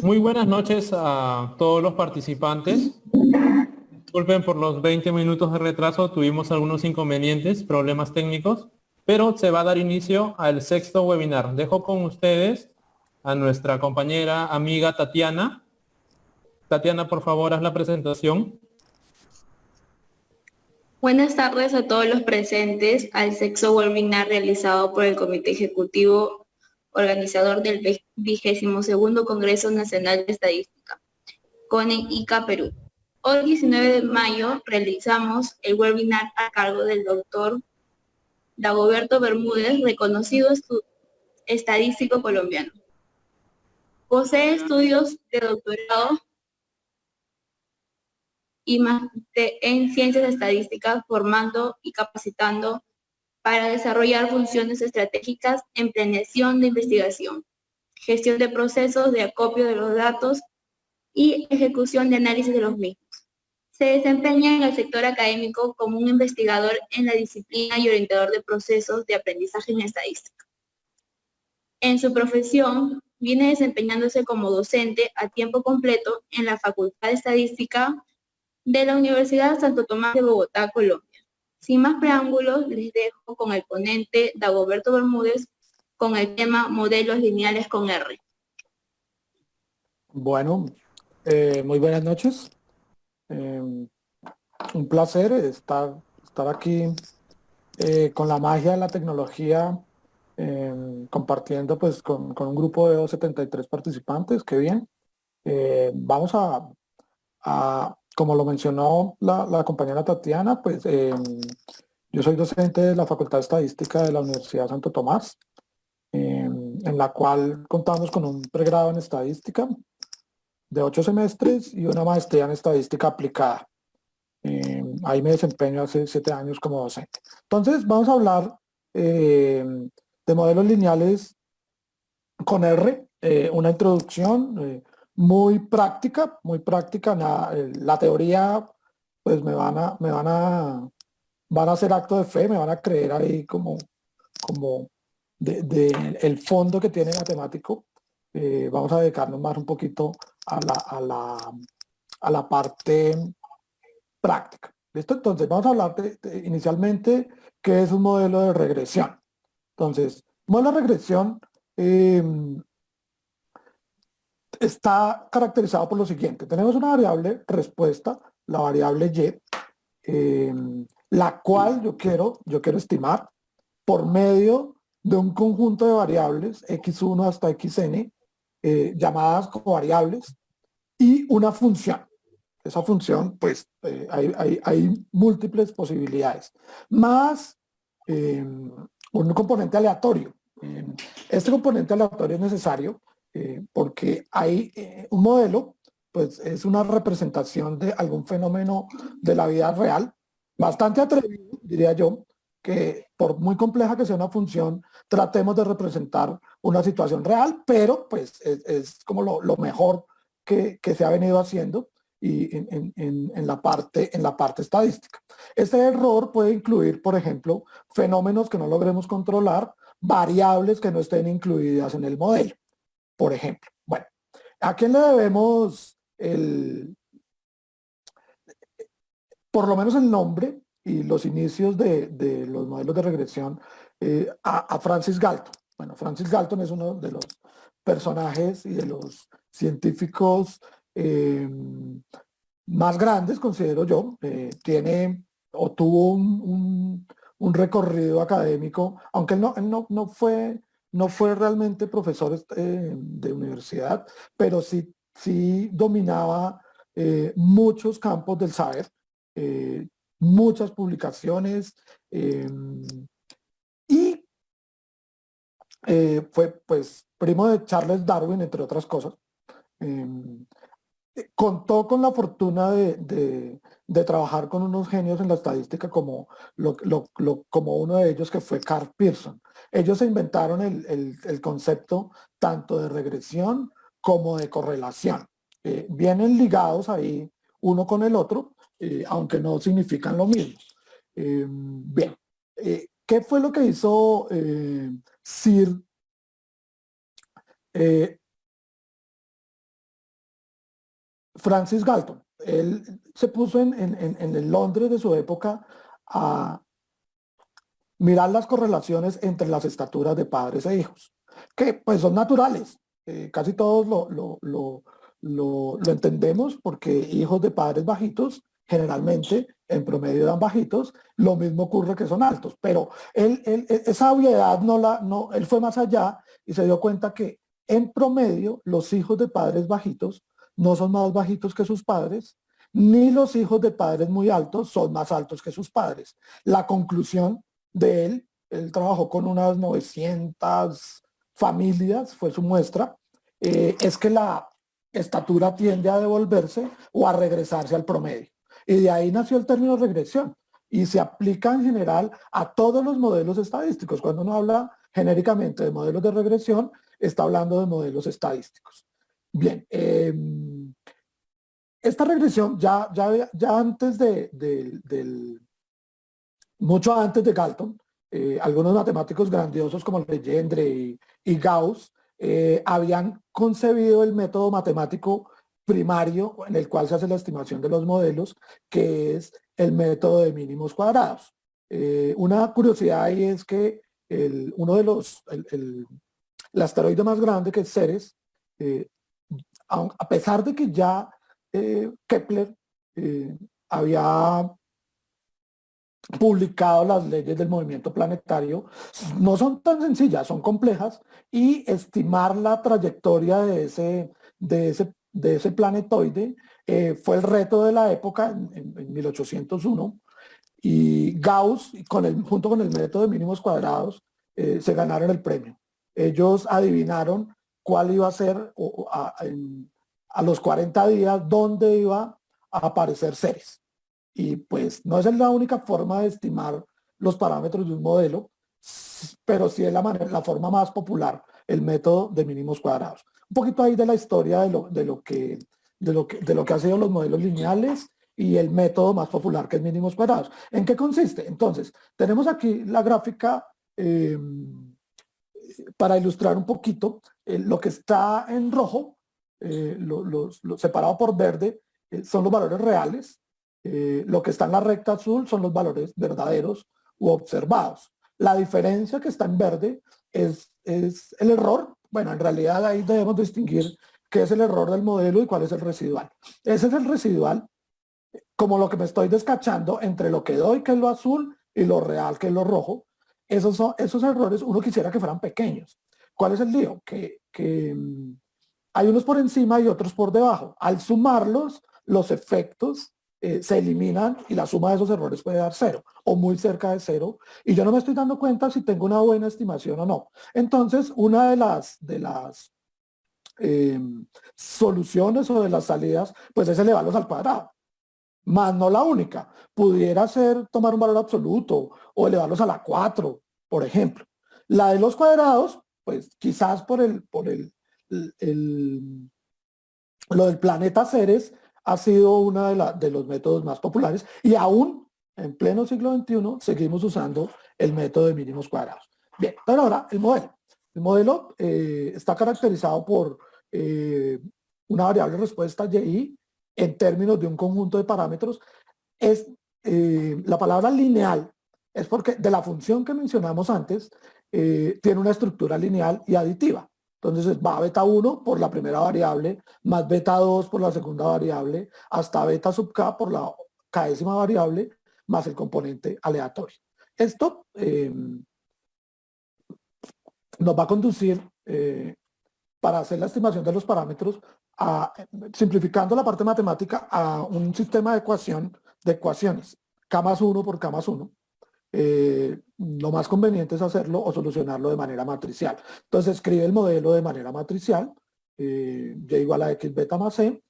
Muy buenas noches a todos los participantes. Disculpen por los 20 minutos de retraso, tuvimos algunos inconvenientes, problemas técnicos, pero se va a dar inicio al sexto webinar. Dejo con ustedes a nuestra compañera amiga Tatiana. Tatiana, por favor, haz la presentación. Buenas tardes a todos los presentes al sexto webinar realizado por el Comité Ejecutivo organizador del 22º Congreso Nacional de Estadística, CONE-ICA Perú. Hoy, 19 de mayo, realizamos el webinar a cargo del doctor Dagoberto Bermúdez, reconocido estadístico colombiano. Posee estudios de doctorado y máster en Ciencias Estadísticas, formando y capacitando para desarrollar funciones estratégicas en planeación de investigación, gestión de procesos de acopio de los datos y ejecución de análisis de los mismos. Se desempeña en el sector académico como un investigador en la disciplina y orientador de procesos de aprendizaje en estadística. En su profesión, viene desempeñándose como docente a tiempo completo en la Facultad de Estadística de la Universidad Santo Tomás de Bogotá, Colombia. Sin más preámbulos, les dejo con el ponente Dagoberto Bermúdez con el tema Modelos lineales con R. Bueno, muy buenas noches. Un placer estar aquí con la magia de la tecnología, compartiendo pues con un grupo de 73 participantes. Qué bien. Vamos como lo mencionó la compañera Tatiana, pues yo soy docente de la Facultad de Estadística de la Universidad Santo Tomás, en la cual contamos con un pregrado en estadística de 8 semestres y una maestría en estadística aplicada. Ahí me desempeño hace 7 años como docente. Entonces vamos a hablar de modelos lineales con R, una introducción muy práctica. La teoría, pues van a hacer acto de fe, me van a creer ahí como el fondo que tiene matemático. Vamos a dedicarnos más un poquito a la parte práctica. ¿Listo? Entonces, vamos a hablar inicialmente qué es un modelo de regresión. Entonces, modelo de regresión está caracterizado por lo siguiente. Tenemos una variable respuesta, la variable y, la cual yo quiero estimar por medio de un conjunto de variables, x1 hasta xn, llamadas como variables, y una función. Esa función, pues, hay múltiples posibilidades. Más un componente aleatorio. Este componente aleatorio es necesario porque hay un modelo, pues es una representación de algún fenómeno de la vida real, bastante atrevido, diría yo, que por muy compleja que sea una función, tratemos de representar una situación real, pero pues es como lo mejor que se ha venido haciendo y en la parte estadística. Este error puede incluir, por ejemplo, fenómenos que no logremos controlar, variables que no estén incluidas en el modelo, por ejemplo. Bueno, ¿a quién le debemos por lo menos el nombre y los inicios de los modelos de regresión? A Francis Galton? Bueno, Francis Galton es uno de los personajes y de los científicos más grandes, considero yo. Tiene o tuvo un recorrido académico, aunque no fue realmente profesor de universidad, pero sí dominaba muchos campos del saber, muchas publicaciones, y fue pues primo de Charles Darwin, entre otras cosas. Contó con la fortuna de trabajar con unos genios en la estadística como uno de ellos, que fue Carl Pearson. Ellos se inventaron el concepto tanto de regresión como de correlación. Vienen ligados ahí uno con el otro, aunque no significan lo mismo. Bien, ¿qué fue lo que hizo Sir Francis Galton. Él se puso en el Londres de su época a mirar las correlaciones entre las estaturas de padres e hijos, que pues son naturales. Casi todos lo entendemos porque hijos de padres bajitos generalmente en promedio dan bajitos, lo mismo ocurre que son altos, pero esa obviedad él fue más allá y se dio cuenta que en promedio los hijos de padres bajitos no son más bajitos que sus padres, ni los hijos de padres muy altos son más altos que sus padres. La conclusión de él trabajó con unas 900 familias, fue su muestra, es que la estatura tiende a devolverse o a regresarse al promedio. Y de ahí nació el término regresión y se aplica en general a todos los modelos estadísticos. Cuando uno habla genéricamente de modelos de regresión, está hablando de modelos estadísticos. Bien, esta regresión ya antes mucho antes de Galton, algunos matemáticos grandiosos como Legendre y Gauss habían concebido el método matemático primario en el cual se hace la estimación de los modelos, que es el método de mínimos cuadrados. Una curiosidad ahí es que el asteroide más grande, que es Ceres, a pesar de que ya Kepler había publicado las leyes del movimiento planetario, no son tan sencillas, son complejas, y estimar la trayectoria de ese planetoide fue el reto de la época en 1801, y Gauss, junto con el método de mínimos cuadrados, se ganaron el premio. Ellos adivinaron cuál iba a ser a los 40 días, dónde iba a aparecer Ceres. Y pues no es la única forma de estimar los parámetros de un modelo, pero sí es la forma más popular, el método de mínimos cuadrados. Un poquito ahí de la historia de lo que han sido los modelos lineales y el método más popular, que es mínimos cuadrados. ¿En qué consiste? Entonces, tenemos aquí la gráfica para ilustrar un poquito. Lo que está en rojo, lo separado por verde, son los valores reales. Lo que está en la recta azul son los valores verdaderos u observados. La diferencia que está en verde es el error. Bueno, en realidad ahí debemos distinguir qué es el error del modelo y cuál es el residual. Ese es el residual, como lo que me estoy descachando entre lo que doy, que es lo azul, y lo real, que es lo rojo. Esos errores uno quisiera que fueran pequeños. ¿Cuál es el lío? Que hay unos por encima y otros por debajo. Al sumarlos, los efectos se eliminan y la suma de esos errores puede dar 0 o muy cerca de 0, y yo no me estoy dando cuenta si tengo una buena estimación o no. Entonces, una de las soluciones o de las salidas, pues es elevarlos al cuadrado, más no la única. Pudiera ser tomar un valor absoluto o elevarlos a la 4, por ejemplo. La de los cuadrados, pues quizás por lo del planeta Ceres ha sido uno de los métodos más populares, y aún en pleno siglo XXI seguimos usando el método de mínimos cuadrados. Bien, pero ahora el modelo. El modelo está caracterizado por una variable respuesta y en términos de un conjunto de parámetros. La palabra lineal es porque de la función que mencionamos antes tiene una estructura lineal y aditiva. Entonces va beta 1 por la primera variable, más beta 2 por la segunda variable, hasta beta sub k por la késima variable, más el componente aleatorio. Esto nos va a conducir, para hacer la estimación de los parámetros, simplificando la parte matemática, a un sistema de ecuaciones, k más 1 por k más 1. Lo más conveniente es hacerlo o solucionarlo de manera matricial. Entonces escribe el modelo de manera matricial, y igual a x beta más c.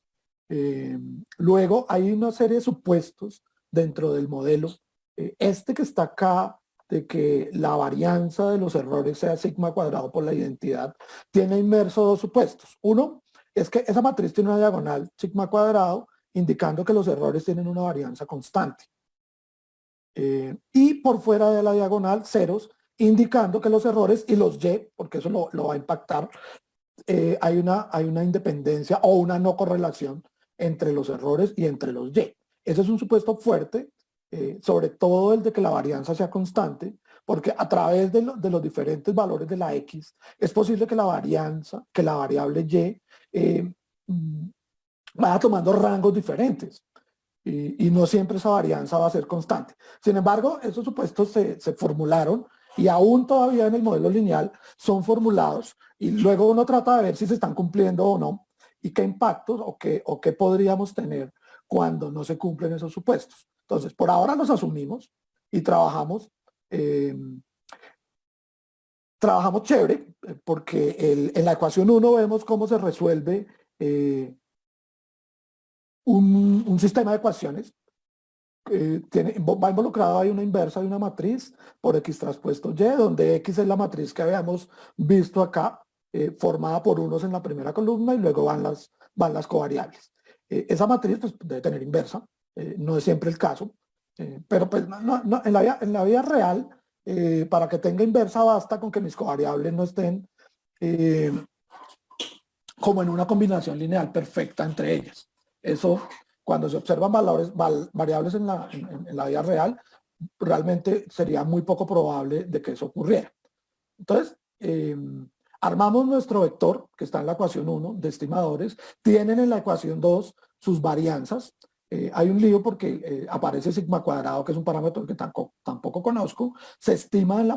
Luego hay una serie de supuestos dentro del modelo. Este que está acá, de que la varianza de los errores sea sigma cuadrado por la identidad, tiene inmerso dos supuestos. Uno es que esa matriz tiene una diagonal sigma cuadrado, indicando que los errores tienen una varianza constante. Y por fuera de la diagonal ceros, indicando que los errores y los y, porque eso lo va a impactar, hay una independencia o una no correlación entre los errores y entre los Y. Ese es un supuesto fuerte, sobre todo el de que la varianza sea constante, porque a través de los diferentes valores de la X es posible que la variable Y vaya tomando rangos diferentes. Y no siempre esa varianza va a ser constante. Sin embargo, esos supuestos se formularon y aún todavía en el modelo lineal son formulados y luego uno trata de ver si se están cumpliendo o no y qué impactos o qué podríamos tener cuando no se cumplen esos supuestos. Entonces, por ahora los asumimos y trabajamos chévere porque en la ecuación 1 vemos cómo se resuelve un sistema de ecuaciones. Va involucrado ahí una inversa de una matriz por X traspuesto Y, donde X es la matriz que habíamos visto acá, formada por unos en la primera columna y luego van las covariables. Esa matriz pues, debe tener inversa, no es siempre el caso, pero pues en la vida real, para que tenga inversa basta con que mis covariables no estén como en una combinación lineal perfecta entre ellas. Eso, cuando se observan variables en la vida real, realmente sería muy poco probable de que eso ocurriera. Entonces, armamos nuestro vector, que está en la ecuación 1, de estimadores. Tienen en la ecuación 2 sus varianzas. Hay un lío porque aparece sigma cuadrado, que es un parámetro que tampoco conozco. Se estima en la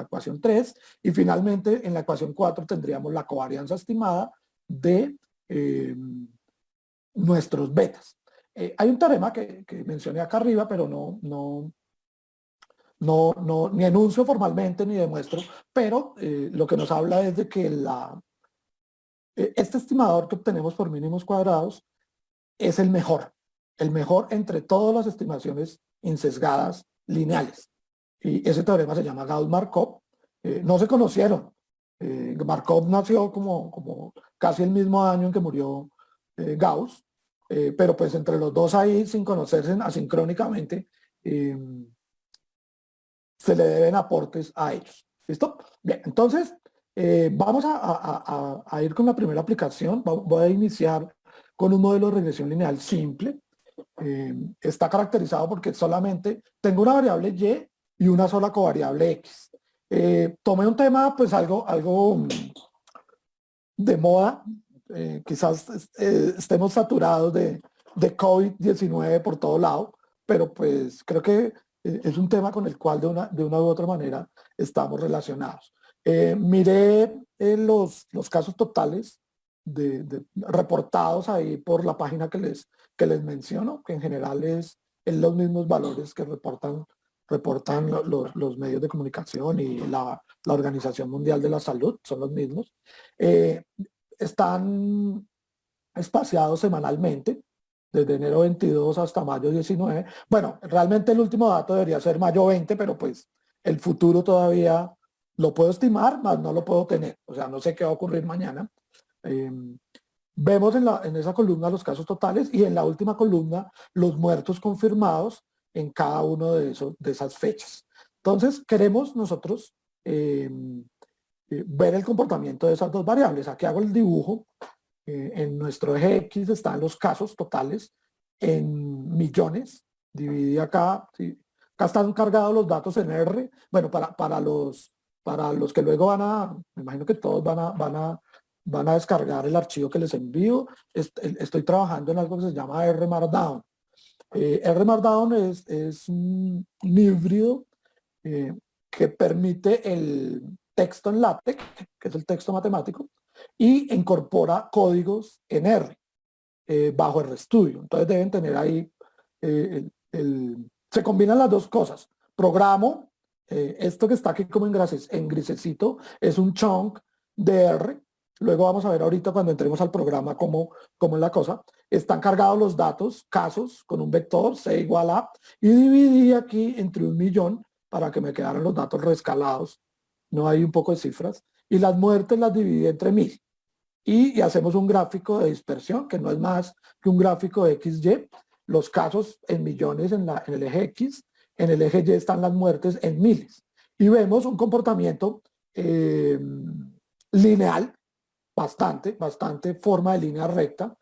ecuación 3. Y finalmente, en la ecuación 4 tendríamos la covarianza estimada de nuestros betas. Hay un teorema que mencioné acá arriba, pero ni enuncio formalmente ni demuestro, pero lo que nos habla es de que este estimador que obtenemos por mínimos cuadrados es el mejor entre todas las estimaciones insesgadas lineales. Y ese teorema se llama Gauss-Markov. No se conocieron. Markov nació como casi el mismo año en que murió Gauss, pero pues entre los dos ahí, sin conocerse asincrónicamente, se le deben aportes a ellos. ¿Listo? Bien, entonces vamos a ir con la primera aplicación. Voy a iniciar con un modelo de regresión lineal simple. Está caracterizado porque solamente tengo una variable Y y una sola covariable X. Tomé un tema, pues algo de moda. Quizás estemos saturados de COVID-19 por todo lado, pero pues creo que es un tema con el cual de una u otra manera estamos relacionados. Miré los casos totales reportados ahí por la página que les menciono, que en general es los mismos valores que reportan los medios de comunicación y la Organización Mundial de la Salud, son los mismos. Están espaciados semanalmente, desde enero 22 hasta mayo 19. Bueno, realmente el último dato debería ser mayo 20, pero pues el futuro todavía lo puedo estimar, más no lo puedo tener. O sea, no sé qué va a ocurrir mañana. Vemos en esa columna los casos totales y en la última columna los muertos confirmados en cada uno de esas fechas. Entonces, queremos nosotros ver el comportamiento de esas dos variables. Aquí hago el dibujo. En nuestro eje X están los casos totales en millones. Dividí acá. ¿Sí? Acá están cargados los datos en R. Bueno, para los que luego me imagino que todos van a descargar el archivo que les envío. Estoy trabajando en algo que se llama R Markdown. R Markdown es un híbrido que permite el texto en LaTeX, que es el texto matemático, y incorpora códigos en R, bajo RStudio. Entonces deben tener ahí, se combinan las dos cosas. Programo, esto que está aquí como en grisecito, es un chunk de R. Luego vamos a ver ahorita cuando entremos al programa cómo es la cosa. Están cargados los datos, casos, con un vector, C igual a, y dividí aquí entre 1.000.000 para que me quedaran los datos reescalados. No hay un poco de cifras. Y las muertes las dividí entre 1.000. Y hacemos un gráfico de dispersión, que no es más que un gráfico de XY. Los casos en millones en el eje X, en el eje Y están las muertes en miles. Y vemos un comportamiento lineal, bastante forma de línea recta,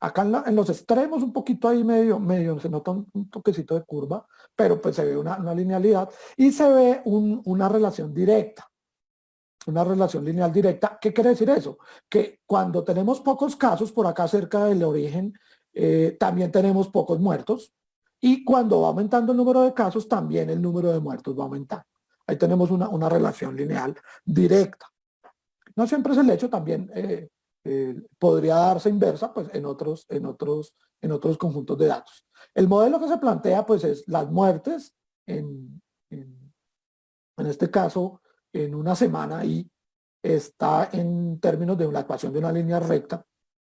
Acá en los extremos un poquito ahí medio se nota un toquecito de curva, pero pues se ve una linealidad y se ve una relación directa, una relación lineal directa. ¿Qué quiere decir eso? Que cuando tenemos pocos casos por acá cerca del origen, también tenemos pocos muertos, y cuando va aumentando el número de casos, también el número de muertos va aumentando. Ahí tenemos una relación lineal directa. No siempre es el hecho, también podría darse inversa pues, en otros conjuntos de datos. El modelo que se plantea pues, es las muertes, en este caso, en una semana, y está en términos de la ecuación de una línea recta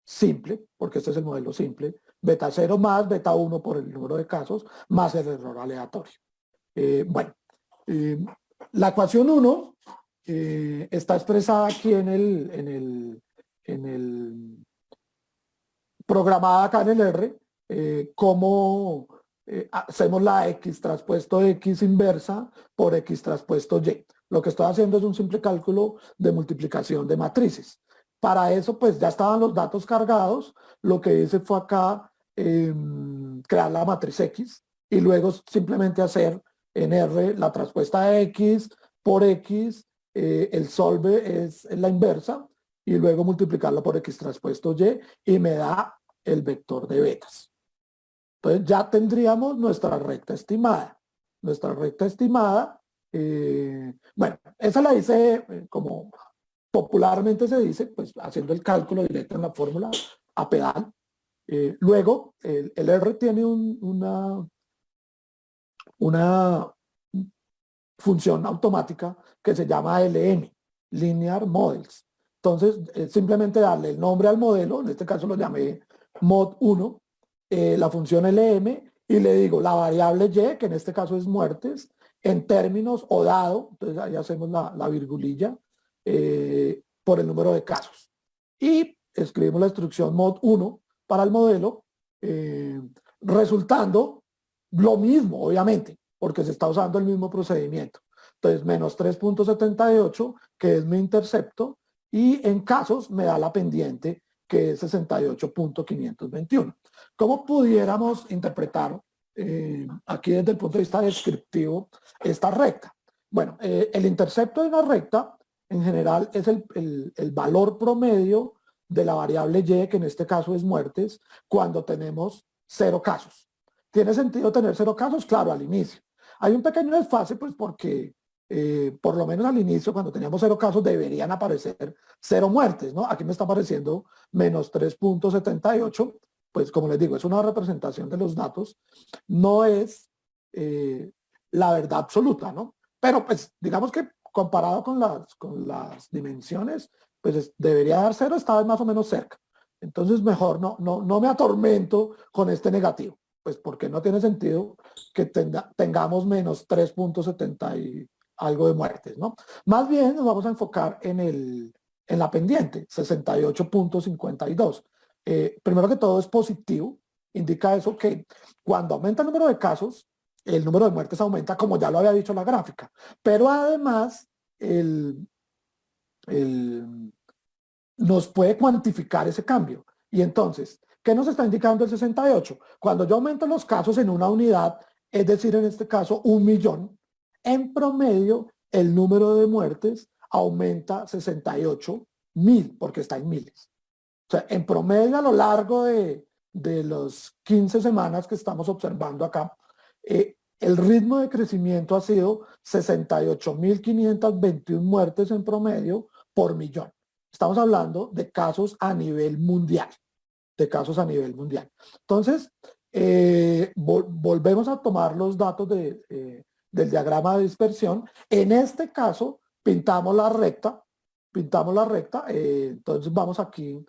simple, porque este es el modelo simple, beta 0 más beta 1 por el número de casos, más el error aleatorio. Bueno, la ecuación 1 está expresada aquí programada acá en el R, como hacemos la X traspuesto X inversa por X traspuesto Y. Lo que estoy haciendo es un simple cálculo de multiplicación de matrices. Para eso, pues ya estaban los datos cargados. Lo que hice fue acá crear la matriz X y luego simplemente hacer en R la traspuesta de X por X, el solve es la inversa, y luego multiplicarlo por X traspuesto Y me da el vector de betas. Entonces ya tendríamos nuestra recta estimada. Nuestra recta estimada, bueno, esa la hice como popularmente se dice, pues haciendo el cálculo directo en la fórmula a pedal. Luego, el R tiene una función automática que se llama LM, Linear Models. Entonces, simplemente darle el nombre al modelo, en este caso lo llamé mod 1, la función LM, y le digo la variable Y, que en este caso es muertes, en términos o dado, entonces ahí hacemos la virgulilla, por el número de casos. Y escribimos la instrucción mod 1 para el modelo, resultando lo mismo, obviamente, porque se está usando el mismo procedimiento. Entonces, menos 3.78, que es mi intercepto, y en casos me da la pendiente, que es 68.521. ¿Cómo pudiéramos interpretar aquí desde el punto de vista descriptivo esta recta? Bueno, el intercepto de una recta en general es el valor promedio de la variable Y, que en este caso es muertes, cuando tenemos 0 casos. ¿Tiene sentido tener 0 casos? Claro, al inicio. Hay un pequeño desfase, pues porque por lo menos al inicio, cuando teníamos 0 casos, deberían aparecer 0 muertes, ¿no? Aquí me está apareciendo menos 3.78, pues como les digo, es una representación de los datos, no es la verdad absoluta, ¿no? Pero pues digamos que comparado con las dimensiones, pues debería dar 0, esta vez más o menos cerca. Entonces mejor no me atormento con este negativo, pues porque no tiene sentido que tengamos menos 3.70 y algo de muertes, ¿no? Más bien nos vamos a enfocar en la pendiente, 68.52. Primero que todo es positivo, indica eso que cuando aumenta el número de casos, el número de muertes aumenta, como ya lo había dicho la gráfica, pero además nos puede cuantificar ese cambio. Y entonces, ¿qué nos está indicando el 68? Cuando yo aumento los casos en una unidad, es decir, en este caso 1.000.000, en promedio el número de muertes aumenta 68.000, porque está en miles. O sea, en promedio a lo largo de los 15 semanas que estamos observando acá, el ritmo de crecimiento ha sido 68.521 muertes en promedio por millón. Estamos hablando de casos a nivel mundial, Entonces, volvemos a tomar los datos del diagrama de dispersión. En este caso, pintamos la recta, entonces vamos aquí,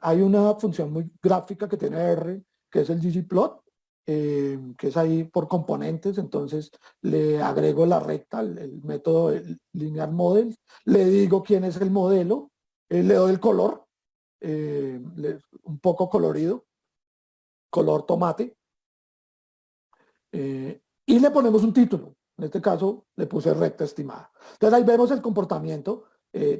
hay una función muy gráfica que tiene R, que es el ggplot, que es ahí por componentes, entonces le agrego la recta, el método linear model, le digo quién es el modelo, le doy el color, un poco colorido, color tomate, y le ponemos un título. En este caso le puse recta estimada. Entonces ahí vemos el comportamiento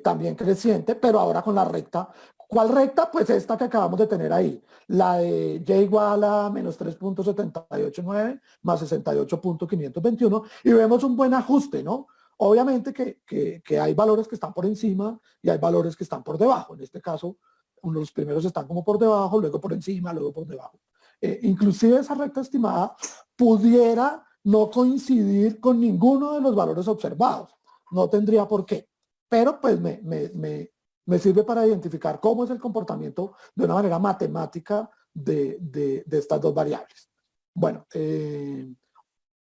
también creciente, pero ahora con la recta. ¿Cuál recta? Pues esta que acabamos de tener ahí, la de y igual a menos 3.789 más 68.521, y vemos un buen ajuste, ¿no? Obviamente que hay valores que están por encima y hay valores que están por debajo. En este caso, los primeros están como por debajo, luego por encima, luego por debajo. Inclusive esa recta estimada pudiera no coincidir con ninguno de los valores observados. No tendría por qué. Pero pues me sirve para identificar cómo es el comportamiento de una manera matemática de estas dos variables. Bueno,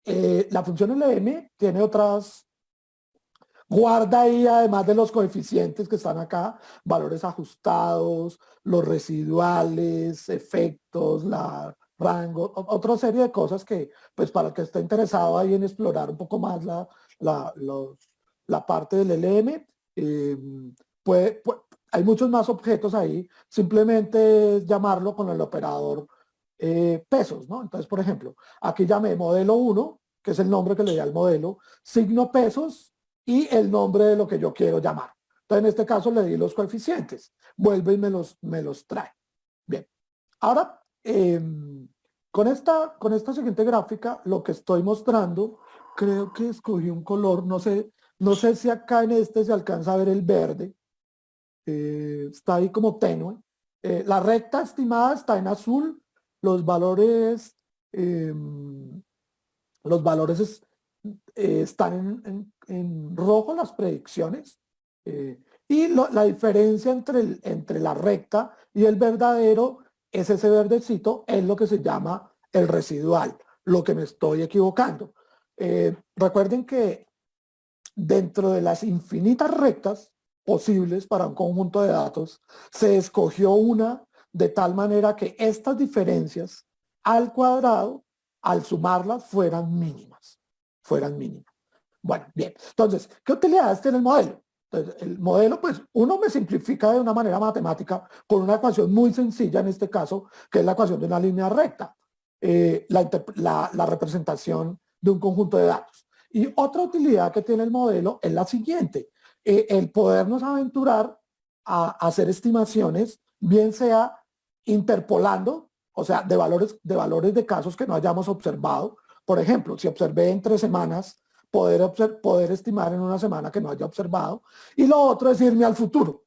la función LM tiene otras, guarda ahí, además de los coeficientes que están acá, valores ajustados, los residuales, efectos, la rango, otra serie de cosas que, pues para el que esté interesado ahí en explorar un poco más la parte del LM, hay muchos más objetos ahí, simplemente es llamarlo con el operador pesos, ¿no? Entonces, por ejemplo, aquí llamé modelo 1, que es el nombre que le di al modelo, signo pesos, y el nombre de lo que yo quiero llamar. Entonces, en este caso le di los coeficientes. Vuelve y me los trae. Bien. Ahora, con esta siguiente gráfica, lo que estoy mostrando, creo que escogí un color, no sé si acá en este se alcanza a ver el verde. Está ahí como tenue. La recta estimada está en azul. Los valores, están en rojo, las predicciones, y la diferencia entre la recta y el verdadero es ese verdecito, es lo que se llama el residual, lo que me estoy equivocando. Recuerden que dentro de las infinitas rectas posibles para un conjunto de datos, se escogió una de tal manera que estas diferencias al cuadrado, al sumarlas, fueran mínimas. Bueno, bien. Entonces, ¿qué utilidades tiene el modelo? Entonces, el modelo, pues, uno me simplifica de una manera matemática con una ecuación muy sencilla, en este caso, que es la ecuación de una línea recta, la representación de un conjunto de datos. Y otra utilidad que tiene el modelo es la siguiente, el podernos aventurar a hacer estimaciones, bien sea interpolando, o sea, de valores de casos que no hayamos observado. Por ejemplo, si observé en 3 semanas, poder estimar en una semana que no haya observado. Y lo otro es irme al futuro,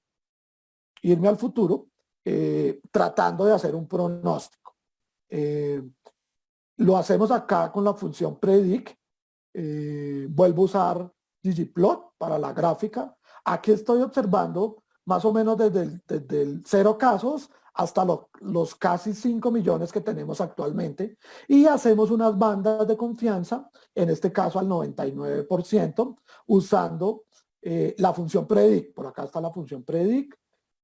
tratando de hacer un pronóstico. Lo hacemos acá con la función predict. Vuelvo a usar ggplot para la gráfica. Aquí estoy observando más o menos desde el 0 casos hasta los casi 5 millones que tenemos actualmente, y hacemos unas bandas de confianza, en este caso al 99%, usando la función predict. Por acá está la función predict.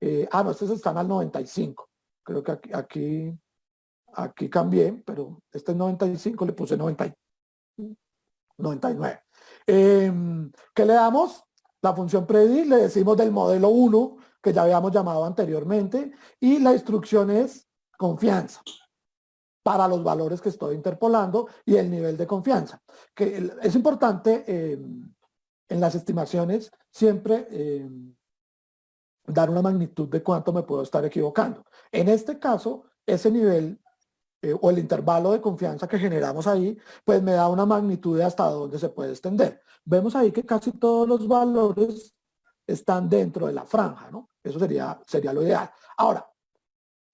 No, estos están al 95. Creo que aquí cambié, pero este es 95, le puse 99. ¿Qué le damos? La función predict, le decimos del modelo 1, que ya habíamos llamado anteriormente, y la instrucción es confianza para los valores que estoy interpolando y el nivel de confianza. Que es importante en las estimaciones siempre dar una magnitud de cuánto me puedo estar equivocando. En este caso, ese nivel o el intervalo de confianza que generamos ahí, pues me da una magnitud de hasta dónde se puede extender. Vemos ahí que casi todos los valores están dentro de la franja, ¿no? Eso sería lo ideal. Ahora,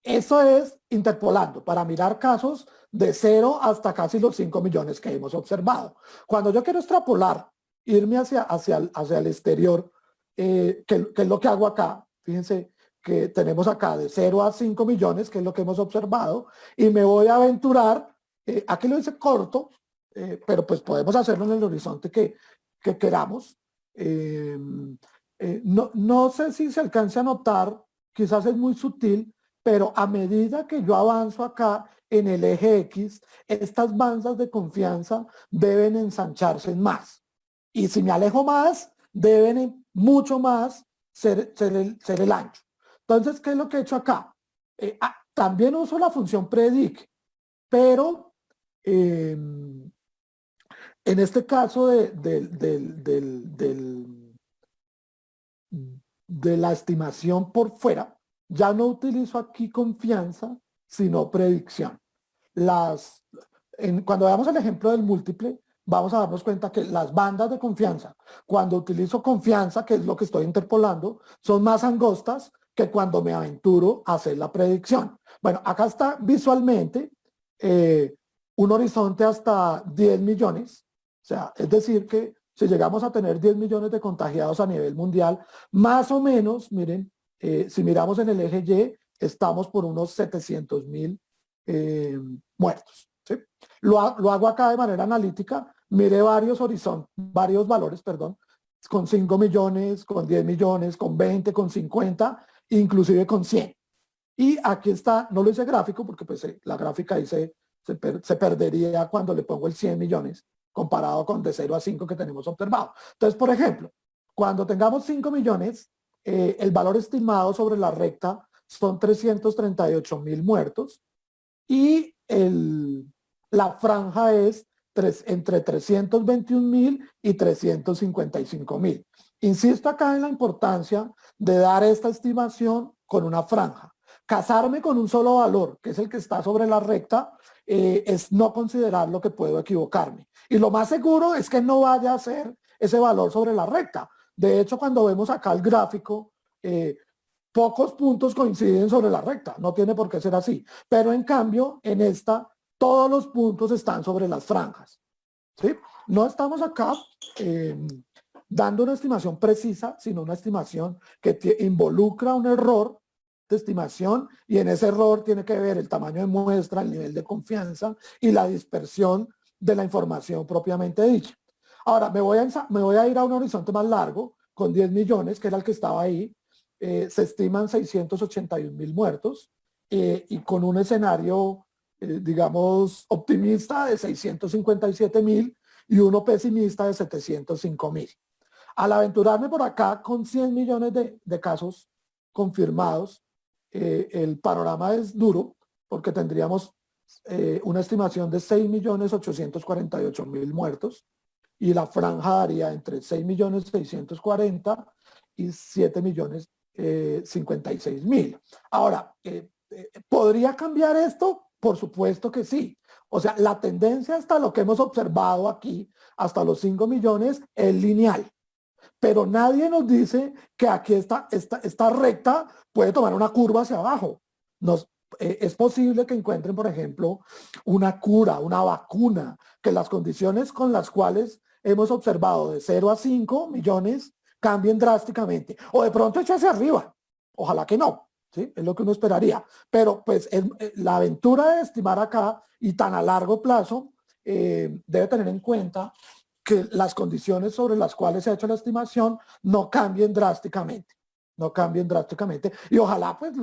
eso es interpolando para mirar casos de 0 hasta casi los 5 millones que hemos observado. Cuando yo quiero extrapolar, irme hacia el exterior, que es lo que hago acá, fíjense que tenemos acá de 0 a 5 millones, que es lo que hemos observado, y me voy a aventurar, aquí lo hice corto, pero pues podemos hacerlo en el horizonte que queramos. No sé si se alcanza a notar, quizás es muy sutil, pero a medida que yo avanzo acá en el eje X, estas bandas de confianza deben ensancharse más. Y si me alejo más, deben mucho más ser el ancho. Entonces, ¿qué es lo que he hecho acá? También uso la función predict, pero en este caso de la estimación por fuera, ya no utilizo aquí confianza, sino predicción. Cuando veamos el ejemplo del múltiple, vamos a darnos cuenta que las bandas de confianza, cuando utilizo confianza, que es lo que estoy interpolando, son más angostas que cuando me aventuro a hacer la predicción. Bueno, acá está visualmente un horizonte hasta 10 millones, o sea, es decir que si llegamos a tener 10 millones de contagiados a nivel mundial, más o menos, miren, si miramos en el eje Y, estamos por unos 700.000 muertos. ¿Sí? Lo hago acá de manera analítica, miré varios valores, con 5 millones, con 10 millones, con 20, con 50, inclusive con 100. Y aquí está, no lo hice gráfico porque pues la gráfica ahí se perdería cuando le pongo el 100 millones comparado con de 0 a 5 que tenemos observado. Entonces, por ejemplo, cuando tengamos 5 millones, el valor estimado sobre la recta son 338.000 muertos y la franja es entre 321.000 y 355.000. Insisto acá en la importancia de dar esta estimación con una franja. Casarme con un solo valor, que es el que está sobre la recta, es no considerar lo que puedo equivocarme. Y lo más seguro es que no vaya a ser ese valor sobre la recta. De hecho, cuando vemos acá el gráfico, pocos puntos coinciden sobre la recta. No tiene por qué ser así. Pero en cambio, en esta, todos los puntos están sobre las franjas. ¿Sí? No estamos acá dando una estimación precisa, sino una estimación que involucra un error de estimación, y en ese error tiene que ver el tamaño de muestra, el nivel de confianza y la dispersión de la información propiamente dicha. Ahora, me voy a ir a un horizonte más largo, con 10 millones, que era el que estaba ahí. Se estiman 681.000 muertos, y con un escenario, digamos, optimista de 657.000 y uno pesimista de 705.000. Al aventurarme por acá con 100 millones de casos confirmados, el panorama es duro porque tendríamos una estimación de 6.848.000 muertos y la franja daría entre 6.640.000 y 7.056.000. Ahora, ¿podría cambiar esto? Por supuesto que sí. O sea, la tendencia hasta lo que hemos observado aquí, hasta los 5 millones, es lineal. Pero nadie nos dice que aquí esta recta puede tomar una curva hacia abajo. Es posible que encuentren, por ejemplo, una cura, una vacuna, que las condiciones con las cuales hemos observado de 0 a 5 millones cambien drásticamente. O de pronto eche hacia arriba. Ojalá que no. ¿Sí? Es lo que uno esperaría. Pero pues la aventura de estimar acá y tan a largo plazo debe tener en cuenta que las condiciones sobre las cuales se ha hecho la estimación no cambien drásticamente. No cambien drásticamente. Y ojalá pues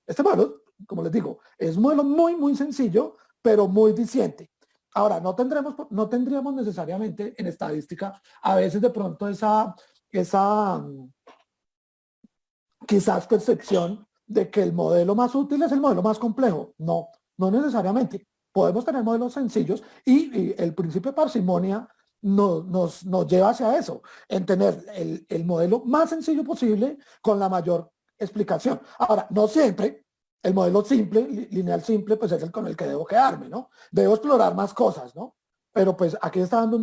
este modelo, como les digo, es un modelo muy, muy sencillo, pero muy diciente. Ahora, no tendríamos necesariamente en estadística a veces de pronto esa quizás percepción de que el modelo más útil es el modelo más complejo. No, no necesariamente. Podemos tener modelos sencillos y el principio de parsimonia nos lleva hacia eso, en tener el modelo más sencillo posible con la mayor explicación. Ahora, no siempre el modelo simple, lineal simple, pues es el con el que debo quedarme, ¿no? Debo explorar más cosas, ¿no? Pero pues aquí está dando un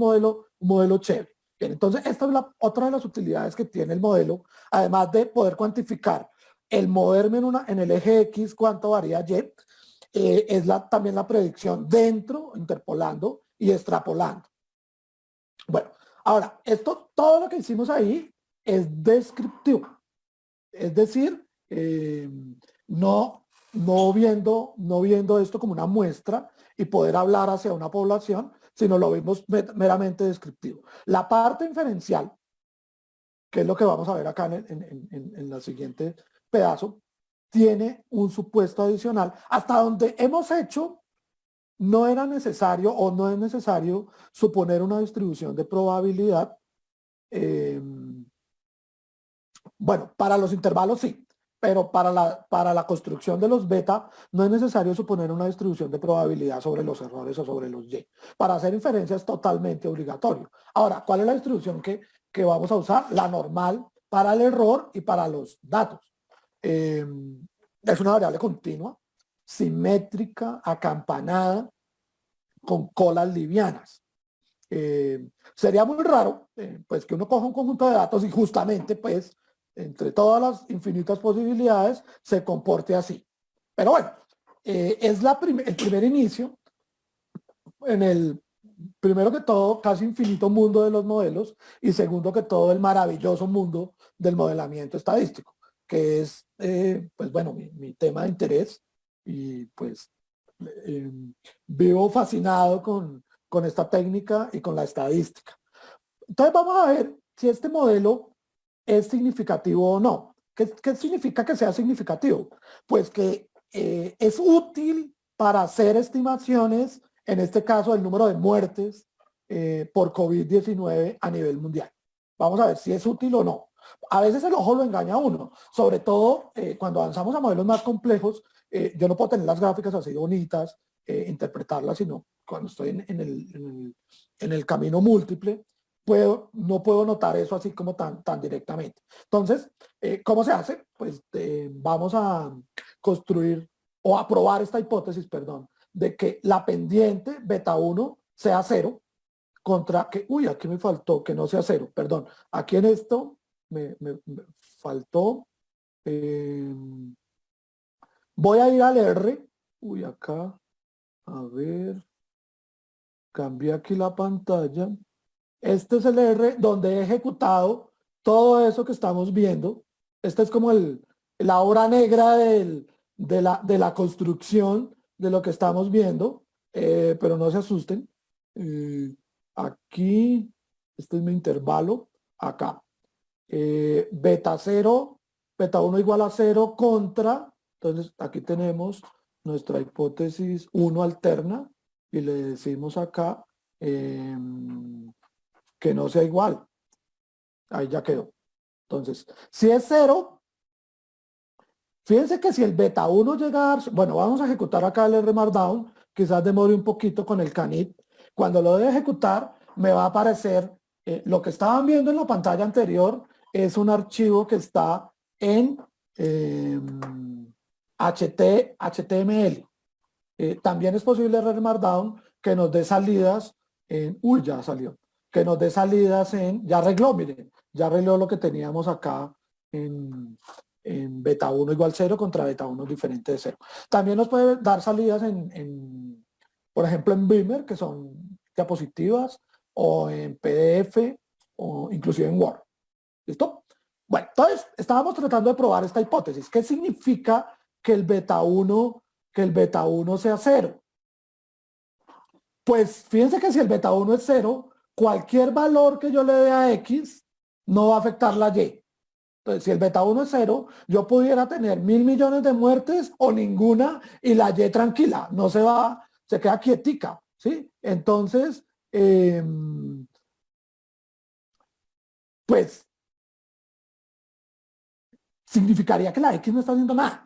modelo chévere. Bien, entonces esta es otra de las utilidades que tiene el modelo, además de poder cuantificar el moverme en el eje X, cuánto varía Y, es también la predicción dentro, interpolando y extrapolando. Bueno, ahora, todo lo que hicimos ahí es descriptivo. Es decir, no viendo esto como una muestra y poder hablar hacia una población, sino lo vimos meramente descriptivo. La parte inferencial, que es lo que vamos a ver acá en el siguiente pedazo, tiene un supuesto adicional. Hasta donde hemos hecho, no era necesario o no es necesario suponer una distribución de probabilidad. Bueno, para los intervalos sí, pero para la construcción de los beta no es necesario suponer una distribución de probabilidad sobre los errores o sobre los Y. Para hacer inferencia es totalmente obligatorio. Ahora, ¿cuál es la distribución que vamos a usar? La normal para el error y para los datos. Es una variable continua, simétrica, acampanada, con colas livianas. Sería muy raro pues que uno coja un conjunto de datos y justamente pues entre todas las infinitas posibilidades se comporte así. Pero bueno, es el primer inicio en el, primero que todo, casi infinito mundo de los modelos y segundo que todo, el maravilloso mundo del modelamiento estadístico, que es, pues bueno, mi tema de interés y pues vivo fascinado con esta técnica y con la estadística. Entonces vamos a ver si este modelo es significativo o no. ¿Qué significa que sea significativo? Pues que es útil para hacer estimaciones, en este caso el número de muertes por COVID-19 a nivel mundial. Vamos a ver si es útil o no. A veces el ojo lo engaña a uno, sobre todo cuando avanzamos a modelos más complejos. Yo no puedo tener las gráficas así bonitas, interpretarlas, sino cuando estoy en el camino múltiple, no puedo notar eso así como tan directamente. Entonces, ¿cómo se hace? Pues vamos a construir o a probar esta hipótesis, perdón, de que la pendiente beta 1 sea 0 contra que, uy, aquí me faltó que no sea 0, perdón. Aquí en esto me faltó, voy a ir al R, uy, acá, a ver, cambié aquí la pantalla. Este es el R donde he ejecutado todo eso que estamos viendo. Esta es como la obra negra de la construcción de lo que estamos viendo, pero no se asusten. Aquí, este es mi intervalo, acá. Beta 0, beta 1 igual a 0 contra, entonces aquí tenemos nuestra hipótesis 1 alterna y le decimos acá que no sea igual. Ahí ya quedó. Entonces, si es 0, fíjense que si el beta 1 llega a dar, bueno, vamos a ejecutar acá el R Markdown, quizás demore un poquito con el canit. Cuando lo de ejecutar, me va a aparecer, lo que estaban viendo en la pantalla anterior, es un archivo que está en HTML. También es posible R Markdown que nos dé salidas en, uy, ya salió, que nos dé salidas en, ya arregló, miren, ya arregló lo que teníamos acá en beta 1 igual 0 contra beta 1 diferente de 0. También nos puede dar salidas por ejemplo, en Beamer, que son diapositivas, o en PDF, o inclusive en Word. ¿Listo? Bueno, entonces estábamos tratando de probar esta hipótesis. ¿Qué significa que el beta 1 sea 0? Pues fíjense que si el beta 1 es 0, cualquier valor que yo le dé a X no va a afectar la Y. Entonces, si el beta 1 es 0, yo pudiera tener 1.000 millones de muertes o ninguna y la Y tranquila, no se va, se queda quietica, ¿sí? Entonces, pues, significaría que la X no está haciendo nada.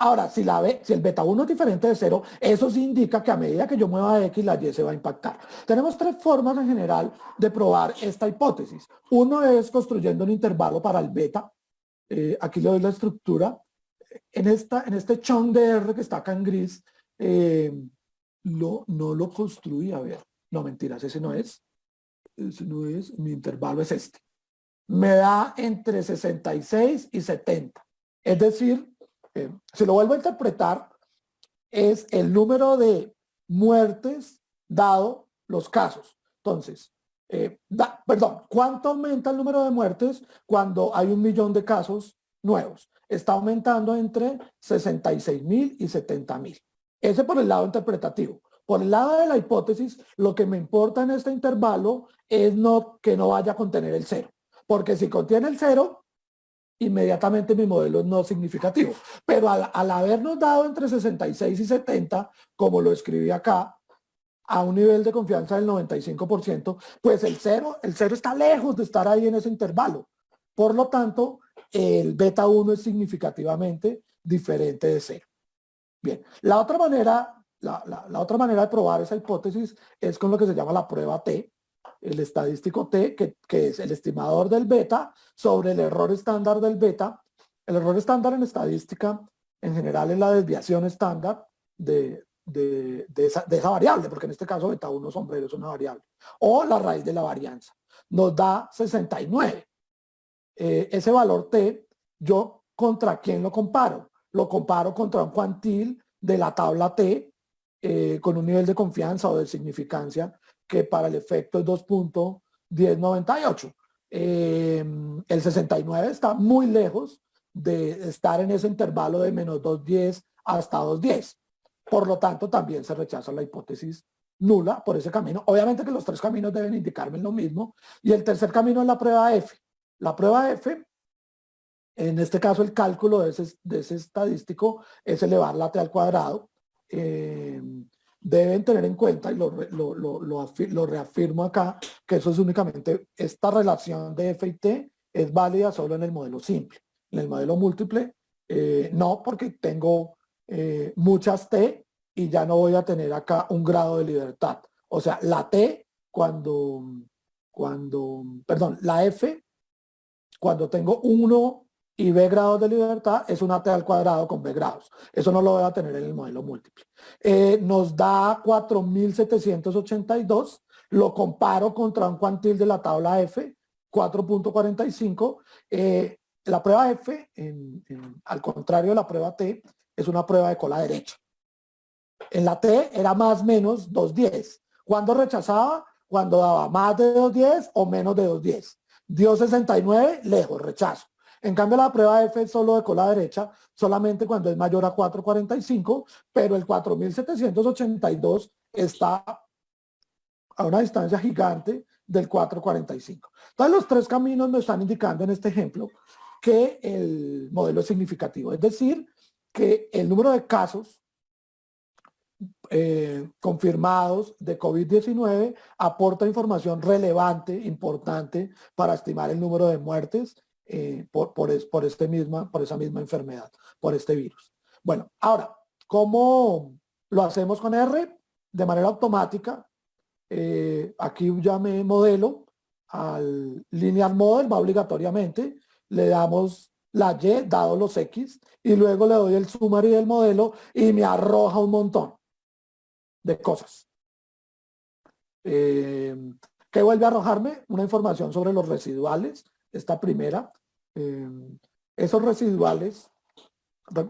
Ahora, si el beta 1 es diferente de 0, eso sí indica que a medida que yo mueva X, la Y se va a impactar. Tenemos tres formas en general de probar esta hipótesis. Uno es construyendo un intervalo para el beta. Aquí le doy la estructura. En este chunk de R que está acá en gris, no lo construí. A ver, no, mentiras, ese no es. Ese no es. Mi intervalo es este. Me da entre 66 y 70. Es decir, si lo vuelvo a interpretar, es el número de muertes dado los casos. Entonces, ¿cuánto aumenta el número de muertes cuando hay 1 millón de casos nuevos? Está aumentando entre 66.000 y 70.000. Ese por el lado interpretativo. Por el lado de la hipótesis, lo que me importa en este intervalo es que no vaya a contener el 0. Porque si contiene el 0, inmediatamente mi modelo es no significativo. Pero al habernos dado entre 66 y 70, como lo escribí acá, a un nivel de confianza del 95%, pues el 0 está lejos de estar ahí en ese intervalo. Por lo tanto, el beta 1 es significativamente diferente de 0. Bien, la otra manera de probar esa hipótesis es con lo que se llama la prueba T. el estadístico T, que es el estimador del beta sobre el error estándar del beta. El error estándar en estadística en general es la desviación estándar de esa variable, porque en este caso beta 1 sombrero es una variable, o la raíz de la varianza. Nos da 69. Ese valor T, ¿yo contra quién lo comparo? Lo comparo contra un cuantil de la tabla T con un nivel de confianza o de significancia que para el efecto es 2.1098. El 69 está muy lejos de estar en ese intervalo de menos 2.10 hasta 2.10. Por lo tanto, también se rechaza la hipótesis nula por ese camino. Obviamente que los tres caminos deben indicarme lo mismo. Y el tercer camino es la prueba F. La prueba F, en este caso el cálculo de ese estadístico es elevar la T al cuadrado. Deben tener en cuenta, y lo reafirmo acá, que eso es únicamente, esta relación de F y T es válida solo en el modelo simple. En el modelo múltiple, no, porque tengo muchas T y ya no voy a tener acá un grado de libertad. O sea, la T la F, cuando tengo 1 y B grados de libertad, es una T al cuadrado con B grados. Eso no lo voy a tener en el modelo múltiple. Nos da 4.782. Lo comparo contra un cuantil de la tabla F, 4.45. La prueba F, al contrario de la prueba T, es una prueba de cola derecha. En la T era más o menos 2.10. ¿Cuándo rechazaba? Cuando daba más de 2.10 o menos de 2.10. Dio 69, lejos, rechazo. En cambio, la prueba F es solo de cola derecha, solamente cuando es mayor a 4.45, pero el 4.782 está a una distancia gigante del 4.45. Entonces, los tres caminos me están indicando en este ejemplo que el modelo es significativo, es decir, que el número de casos confirmados de COVID-19 aporta información relevante, importante para estimar el número de muertes por esa misma enfermedad, por este virus. Bueno, ahora, ¿cómo lo hacemos con R? De manera automática. Aquí ya me modelo al linear model, va obligatoriamente, le damos la Y dado los X y luego le doy el summary del modelo y me arroja un montón de cosas. ¿Qué vuelve a arrojarme? Una información sobre los residuales, esta primera. Esos residuales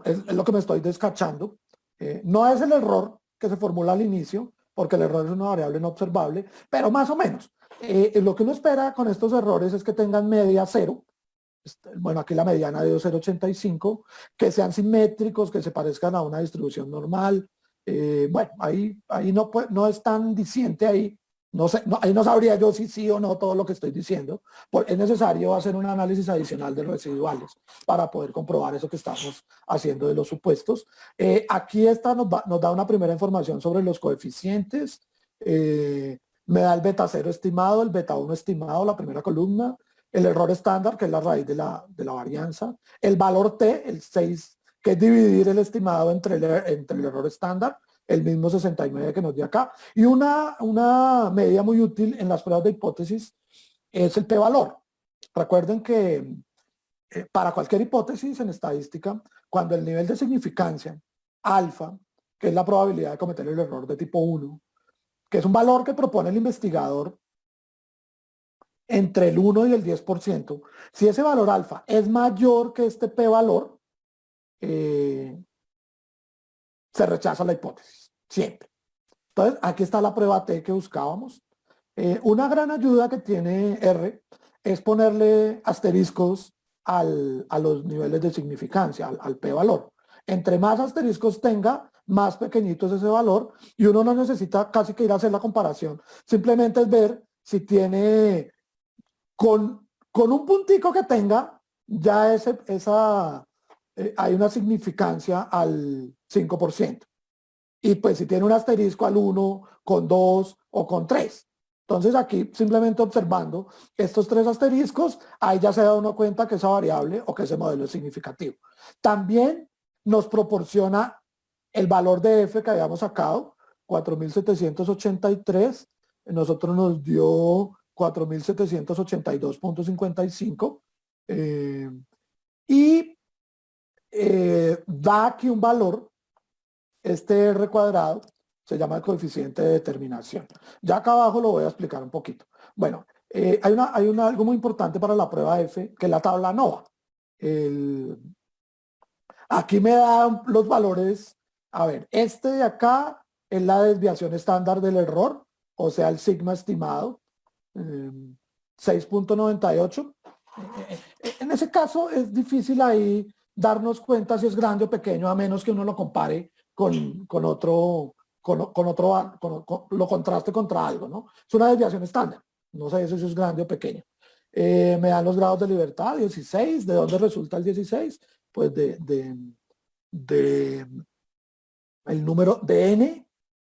es lo que me estoy descachando. No es el error que se formula al inicio, porque el error es una variable no observable, pero más o menos. Lo que uno espera con estos errores es que tengan media 0. Bueno, aquí la mediana de 0.85, que sean simétricos, que se parezcan a una distribución normal. Bueno, ahí no es tan diciente ahí. No sé, ahí no sabría yo si sí o no todo lo que estoy diciendo. Es necesario hacer un análisis adicional de residuales para poder comprobar eso que estamos haciendo de los supuestos. Aquí nos da una primera información sobre los coeficientes. Me da el beta 0 estimado, el beta 1 estimado, la primera columna, el error estándar, que es la raíz de la varianza, el valor T, el 6, que es dividir el estimado entre el error estándar, el mismo 69 que nos dio acá, y una medida muy útil en las pruebas de hipótesis es el p-valor. Recuerden que para cualquier hipótesis en estadística, cuando el nivel de significancia alfa, que es la probabilidad de cometer el error de tipo 1, que es un valor que propone el investigador entre el 1 y el 10%, si ese valor alfa es mayor que este p-valor, se rechaza la hipótesis, siempre. Entonces, aquí está la prueba T que buscábamos. Una gran ayuda que tiene R es ponerle asteriscos a los niveles de significancia, al p-valor. Entre más asteriscos tenga, más pequeñito es ese valor y uno no necesita casi que ir a hacer la comparación. Simplemente es ver si tiene, con un puntico que tenga, ya hay una significancia al 5%. Y pues si tiene un asterisco al 1, con 2 o con 3. Entonces aquí simplemente observando estos 3 asteriscos, ahí ya se da uno cuenta que esa variable o que ese modelo es significativo. También nos proporciona el valor de F que habíamos sacado, 4.783. Nosotros nos dio 4.782.55 y da aquí un valor, este R cuadrado, se llama el coeficiente de determinación. Ya acá abajo lo voy a explicar un poquito. Bueno, hay algo muy importante para la prueba F, que es la tabla ANOVA. Aquí me dan los valores, a ver, este de acá es la desviación estándar del error, o sea, el sigma estimado, 6.98. En ese caso es difícil ahí darnos cuenta si es grande o pequeño, a menos que uno lo compare con otro, lo contraste contra algo, ¿no? Es una desviación estándar, no sé si es grande o pequeño. Me dan los grados de libertad, 16. ¿De dónde resulta el 16? Pues de el número de n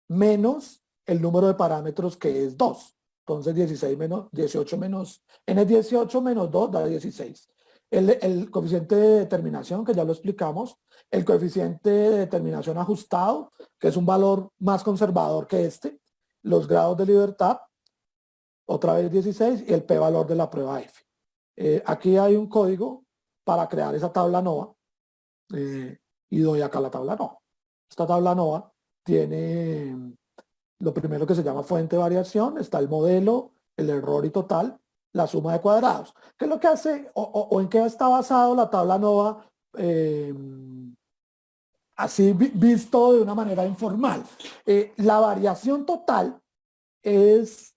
menos el número de parámetros, que es 2. Entonces 18 menos n es 18 menos 2 da 16. El coeficiente de determinación, que ya lo explicamos, el coeficiente de determinación ajustado, que es un valor más conservador que este, los grados de libertad, otra vez 16, y el p-valor de la prueba F. Aquí hay un código para crear esa tabla ANOVA, y doy acá la tabla ANOVA. Esta tabla ANOVA tiene lo primero que se llama fuente de variación, está el modelo, el error y total, la suma de cuadrados. ¿Qué es lo que hace o en qué está basado la tabla ANOVA? Así visto de una manera informal. La variación total es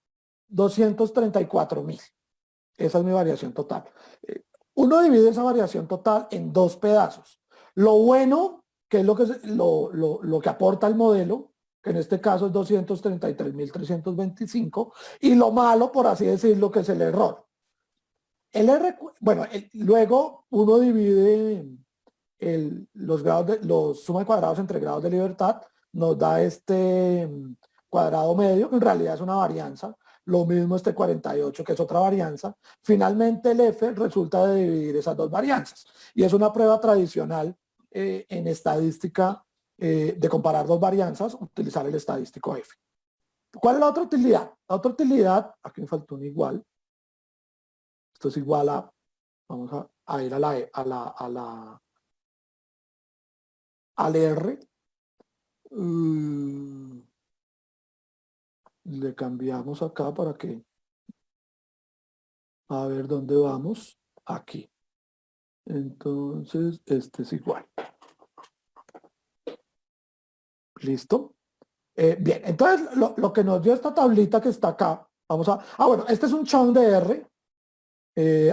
234.000. Esa es mi variación total. Uno divide esa variación total en dos pedazos. Lo bueno, que es lo que aporta el modelo, que en este caso es 233.325, y lo malo, por así decirlo, que es el error. Luego uno divide los suma de cuadrados entre grados de libertad, nos da este cuadrado medio, que en realidad es una varianza. Lo mismo este 48, que es otra varianza. Finalmente el F resulta de dividir esas dos varianzas. Y es una prueba tradicional en estadística de comparar dos varianzas, utilizar el estadístico F. ¿Cuál es la otra utilidad? La otra utilidad, aquí me faltó un igual. Esto es igual a, vamos a ir al R. Le cambiamos acá para que, a ver dónde vamos, aquí. Entonces, este es igual. ¿Listo? Bien, entonces lo que nos dio esta tablita que está acá, vamos a, bueno, este es un chunk de R,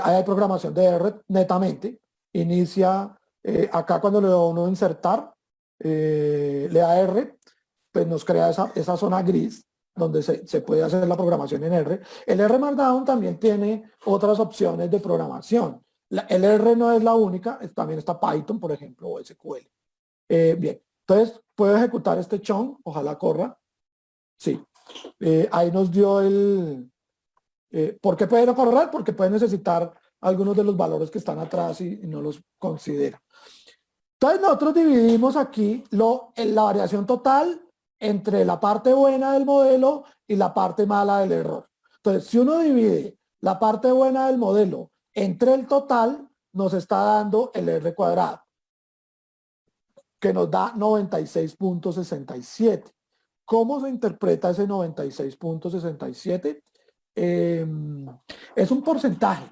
ahí hay programación de R netamente, inicia acá cuando le da uno insertar, le da R, pues nos crea esa zona gris, donde se puede hacer la programación en R. El R Markdown también tiene otras opciones de programación. El R no es la única, también está Python, por ejemplo, o SQL. Bien, entonces puedo ejecutar este chunk, ojalá corra. Sí, ahí nos dio ¿por qué puede no correr? Porque puede necesitar algunos de los valores que están atrás y no los considera. Entonces nosotros dividimos aquí la variación total entre la parte buena del modelo y la parte mala del error. Entonces, si uno divide la parte buena del modelo entre el total, nos está dando el R cuadrado, que nos da 96.67. ¿Cómo se interpreta ese 96.67? Es un porcentaje.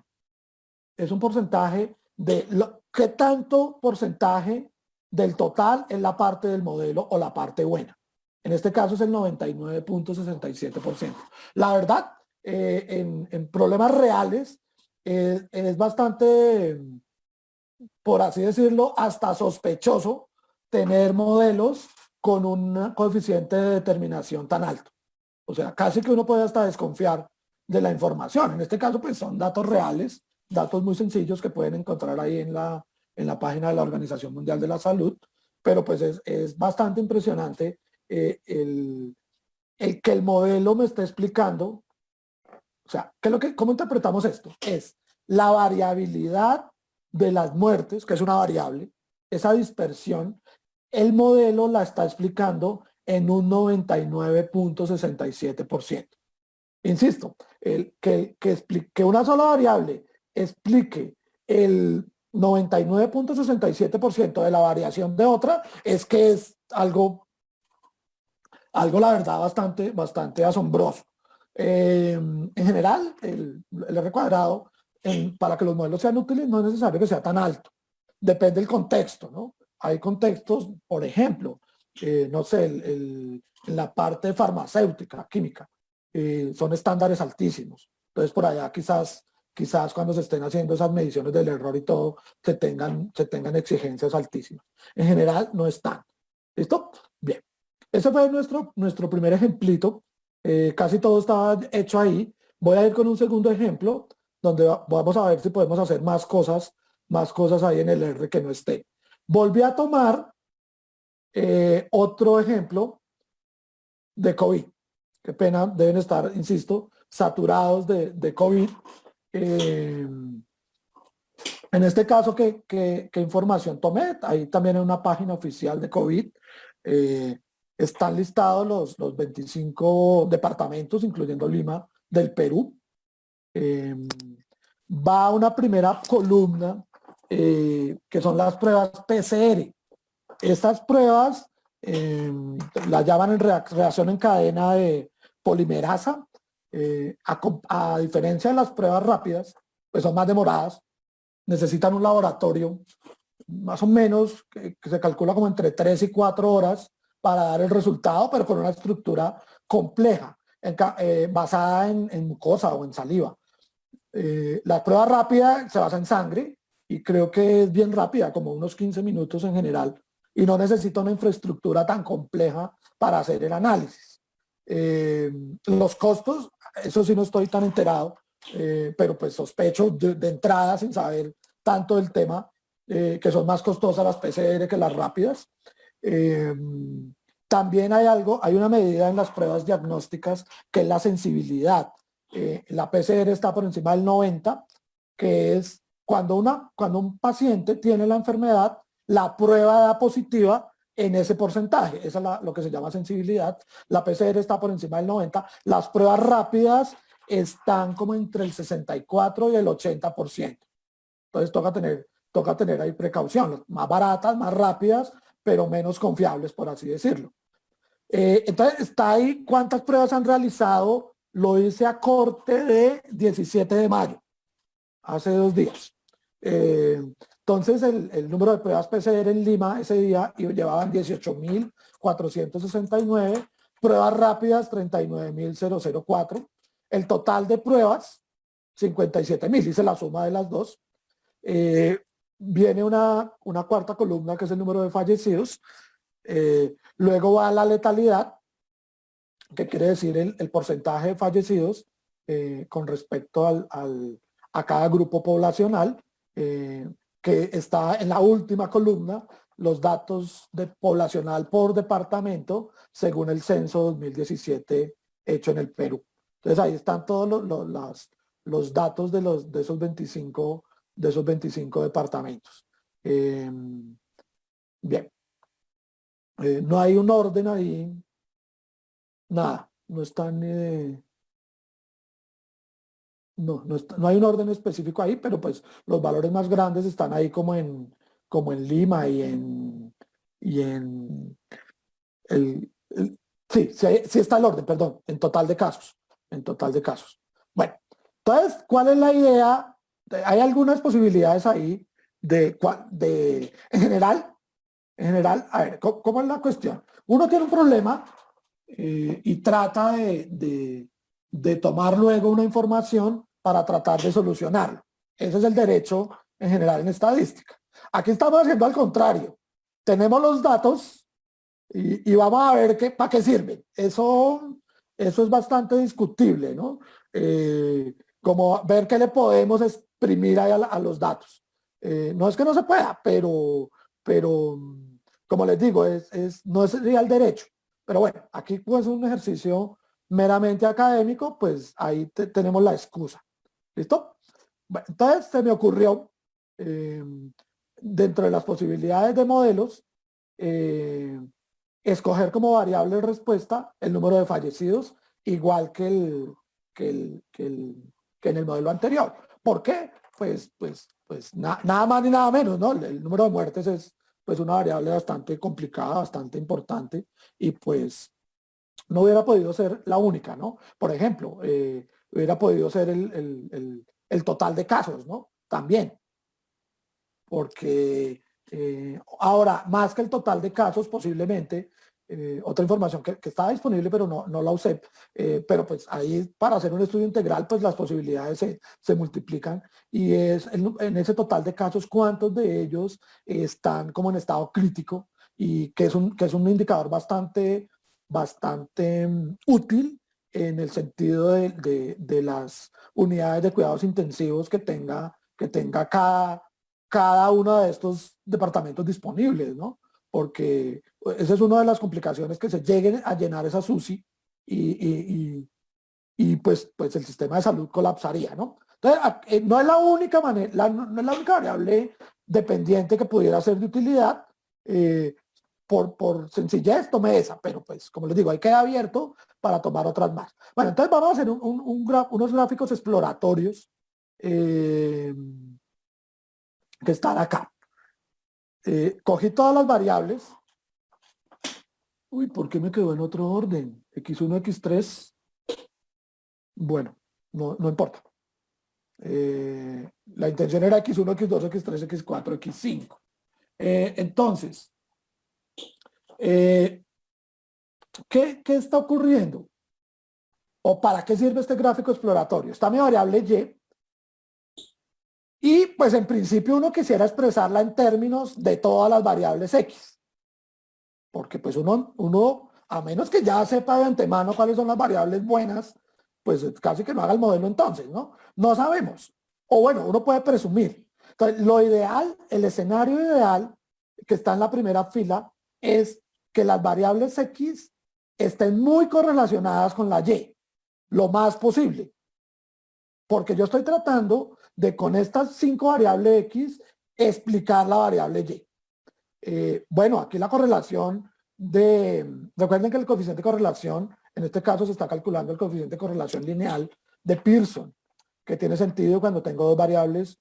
Es un porcentaje de qué tanto porcentaje del total es la parte del modelo o la parte buena. En este caso es el 99.67%. La verdad, en problemas reales, es bastante, por así decirlo, hasta sospechoso tener modelos con un coeficiente de determinación tan alto. O sea, casi que uno puede hasta desconfiar de la información. En este caso, pues son datos reales, datos muy sencillos que pueden encontrar ahí en la página de la Organización Mundial de la Salud, pero pues es bastante impresionante el que el modelo me esté explicando. O sea, ¿cómo interpretamos esto? Es la variabilidad de las muertes, que es una variable, esa dispersión, el modelo la está explicando en un 99.67%. Insisto, que una sola variable explique el 99.67% de la variación de otra, es que es algo la verdad bastante asombroso. En general, el R cuadrado, para que los modelos sean útiles, no es necesario que sea tan alto. Depende del contexto, ¿no? Hay contextos, por ejemplo, no sé, en la parte farmacéutica, química, son estándares altísimos. Entonces, por allá quizás cuando se estén haciendo esas mediciones del error y todo, se tengan exigencias altísimas. En general, no están. ¿Listo? Bien. Ese fue nuestro primer ejemplito. Casi todo estaba hecho ahí. Voy a ir con un segundo ejemplo, donde vamos a ver si podemos hacer más cosas ahí en el R que no esté. Volví a tomar otro ejemplo de COVID. Qué pena, deben estar, insisto, saturados de COVID. En este caso, ¿qué información tomé? Ahí también en una página oficial de COVID. Están listados los 25 departamentos, incluyendo Lima, del Perú. Va una primera columna, que son las pruebas PCR. Estas pruebas las llaman en reacción en cadena de polimerasa. A diferencia de las pruebas rápidas, pues son más demoradas, necesitan un laboratorio más o menos que se calcula como entre 3 y 4 horas para dar el resultado, pero con una estructura compleja, basada en mucosa o en saliva. La prueba rápida se basa en sangre y creo que es bien rápida, como unos 15 minutos en general, y no necesita una infraestructura tan compleja para hacer el análisis. Los costos, eso sí no estoy tan enterado, pero pues sospecho de entrada, sin saber tanto del tema, que son más costosas las PCR que las rápidas. También hay una medida en las pruebas diagnósticas que es la sensibilidad. La PCR está por encima del 90, que es cuando un paciente tiene la enfermedad, la prueba da positiva en ese porcentaje. Esa es lo que se llama sensibilidad. La PCR está por encima del 90. Las pruebas rápidas están como entre el 64 y el 80%. Entonces toca tener ahí precaución. Más baratas, más rápidas, pero menos confiables, por así decirlo. Entonces está ahí cuántas pruebas han realizado. Lo hice a corte de 17 de mayo, hace 2 días. Entonces el número de pruebas PCR en Lima ese día llevaban 18.469, pruebas rápidas 39.004, el total de pruebas 57.000, hice la suma de las dos. Viene una cuarta columna que es el número de fallecidos, luego va la letalidad, que quiere decir el porcentaje de fallecidos con respecto a cada grupo poblacional, que está en la última columna, los datos poblacional por departamento según el censo 2017 hecho en el Perú. Entonces ahí están todos los datos de esos 25 departamentos. Bien. No hay un orden ahí. Nada, no están, no hay un orden específico ahí, pero pues los valores más grandes están ahí como en Lima sí está el orden, perdón, en total de casos. Bueno, entonces, ¿cuál es la idea? Hay algunas posibilidades ahí en general, a ver, ¿cómo es la cuestión? Uno tiene un problema y trata de tomar luego una información para tratar de solucionarlo. Ese es el derecho en general en estadística. Aquí estamos haciendo al contrario. Tenemos los datos y vamos a ver para qué sirven. Eso es bastante discutible, ¿no? Como ver qué le podemos exprimir ahí a los datos. No es que no se pueda, pero como les digo, no sería el derecho. Pero bueno, aquí pues un ejercicio meramente académico, pues ahí tenemos la excusa. ¿Listo? Bueno, entonces se me ocurrió, dentro de las posibilidades de modelos, escoger como variable de respuesta el número de fallecidos, igual que que en el modelo anterior. ¿Por qué? Pues nada más ni nada menos, ¿no? El número de muertes es pues una variable bastante complicada, bastante importante, y pues no hubiera podido ser la única, ¿no? Por ejemplo, hubiera podido ser el total de casos, ¿no? También, porque ahora, más que el total de casos, posiblemente, otra información que estaba disponible, pero no la usé, pero pues ahí para hacer un estudio integral, pues las posibilidades se multiplican, y es en ese total de casos, cuántos de ellos están como en estado crítico, y que es un indicador bastante útil en el sentido de las unidades de cuidados intensivos que tenga cada uno de estos departamentos disponibles, ¿no? Porque esa es una de las complicaciones, que se lleguen a llenar esa SUSI y pues el sistema de salud colapsaría, ¿no? Entonces, no es la única manera, no es la única variable dependiente que pudiera ser de utilidad. Por sencillez tomé esa, pero pues como les digo, ahí queda abierto para tomar otras más. Bueno, entonces vamos a hacer unos gráficos exploratorios que están acá. Cogí todas las variables. Uy, ¿por qué me quedó en otro orden? X1, X3. Bueno, no importa. La intención era X1, X2, X3, X4, X5. Entonces, ¿qué está ocurriendo? ¿O para qué sirve este gráfico exploratorio? Está mi variable Y pues en principio uno quisiera expresarla en términos de todas las variables X. Porque pues uno, a menos que ya sepa de antemano cuáles son las variables buenas, pues casi que no haga el modelo entonces, ¿no? No sabemos. O bueno, uno puede presumir. Entonces, lo ideal, el escenario ideal que está en la primera fila es que las variables X estén muy correlacionadas con la Y, lo más posible. Porque yo estoy tratando de, con estas 5 variables X, explicar la variable Y. Bueno, aquí la correlación recuerden que el coeficiente de correlación, en este caso se está calculando el coeficiente de correlación lineal de Pearson, que tiene sentido cuando tengo dos variables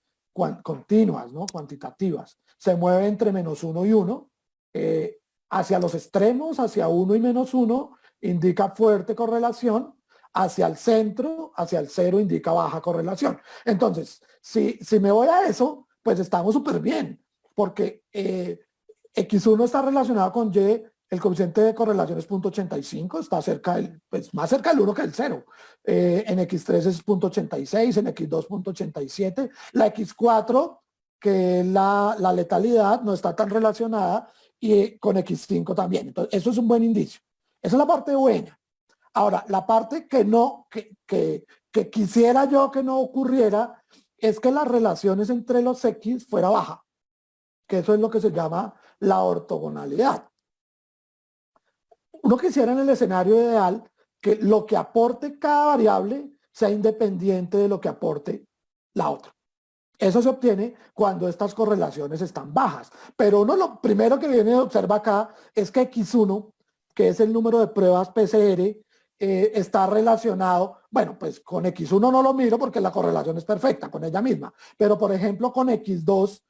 continuas, ¿no? Cuantitativas. Se mueve entre -1 y 1. Hacia los extremos, hacia 1 y -1, indica fuerte correlación. Hacia el centro, hacia el 0, indica baja correlación. Entonces, si me voy a eso, pues estamos súper bien, porque X1 está relacionado con Y, el coeficiente de correlación es 0.85, está cerca pues más cerca del 1 que del 0. En X3 es 0.86, en X2 0.87. La X4, que es la letalidad, no está tan relacionada, y con X5 también. Entonces, eso es un buen indicio. Esa es la parte buena. Ahora, la parte que quisiera yo que no ocurriera es que las relaciones entre los X fuera baja, que eso es lo que se llama la ortogonalidad. Uno quisiera, en el escenario ideal, que lo que aporte cada variable sea independiente de lo que aporte la otra. Eso se obtiene cuando estas correlaciones están bajas. Pero uno lo primero que viene a observar acá es que X1, que es el número de pruebas PCR, está relacionado, bueno, pues con X1 no lo miro porque la correlación es perfecta con ella misma, pero por ejemplo con X2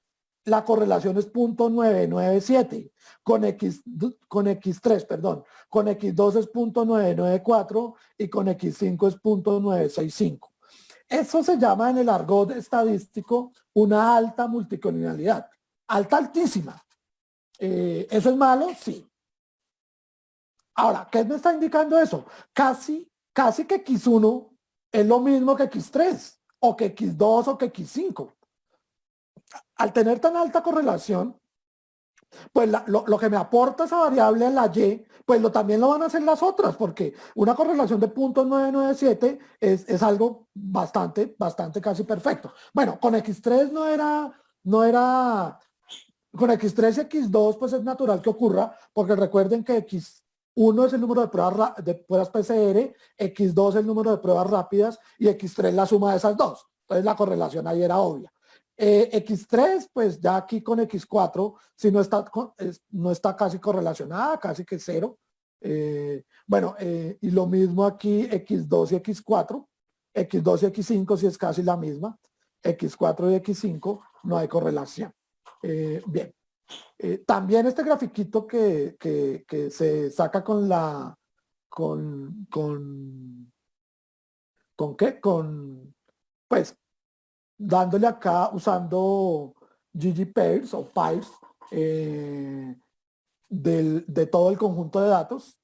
la correlación es 0.997, con X3, perdón, con X2 es 0.994 y con X5 es 0.965. Eso se llama en el argot estadístico una alta multicolinialidad, altísima. ¿Eso es malo? Sí. Ahora, ¿qué me está indicando eso? Casi que X1 es lo mismo que X3, o que X2 o que X5. Al tener tan alta correlación, pues lo que me aporta esa variable a la Y, pues también lo van a hacer las otras, porque una correlación de 0.997 es algo bastante casi perfecto. Bueno, con X3 no era, con X3 y X2 pues es natural que ocurra, porque recuerden que X1 es el número de pruebas PCR, X2 es el número de pruebas rápidas y X3 la suma de esas dos. Entonces la correlación ahí era obvia. X3, pues ya aquí con X4, si no está casi correlacionada, casi que 0. Y lo mismo aquí X2 y X4. X2 y X5 sí es casi la misma. X4 y X5 no hay correlación. Bien. También este grafiquito que se saca con la... ¿Con qué? Pues, dándole acá, usando ggpairs o pairs de todo el conjunto de datos,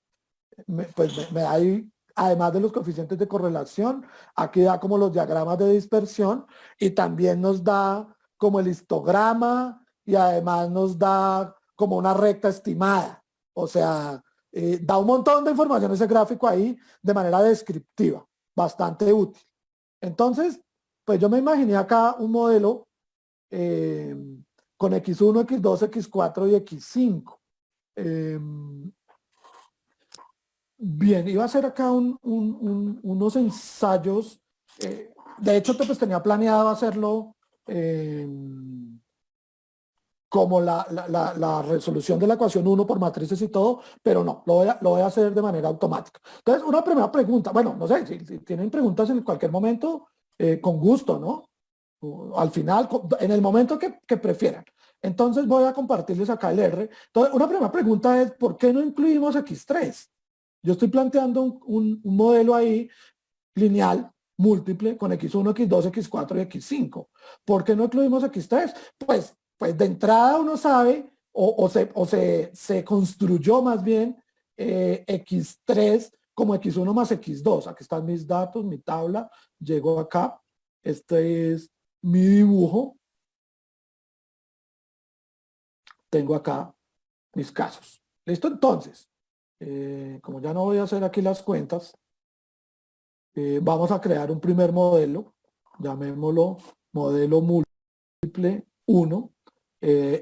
pues me da ahí, además de los coeficientes de correlación, aquí da como los diagramas de dispersión y también nos da como el histograma y además nos da como una recta estimada. O sea, da un montón de información ese gráfico ahí de manera descriptiva, bastante útil. Entonces, pues yo me imaginé acá un modelo con X1, X2, X4 y X5. Bien, iba a hacer acá unos ensayos. De hecho, pues tenía planeado hacerlo como la resolución de la ecuación 1 por matrices y todo, pero no, lo voy a hacer de manera automática. Entonces, una primera pregunta, bueno, no sé, si tienen preguntas en cualquier momento, con gusto, ¿no? Al final, en el momento que prefieran. Entonces voy a compartirles acá el R. Entonces, una primera pregunta es, ¿por qué no incluimos X3? Yo estoy planteando un modelo ahí lineal, múltiple, con X1, X2, X4 y X5. ¿Por qué no incluimos X3? Pues de entrada uno sabe, o se construyó más bien X3 como X1 más X2. Aquí están mis datos, mi tabla, llego acá. Este es mi dibujo. Tengo acá mis casos. ¿Listo? Entonces, como ya no voy a hacer aquí las cuentas, vamos a crear un primer modelo, llamémoslo modelo múltiple 1,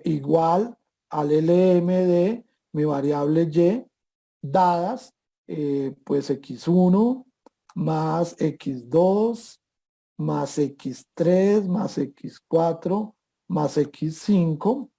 igual al LM de mi variable y, dadas pues X1 más X2 más X3 más X4 más X5.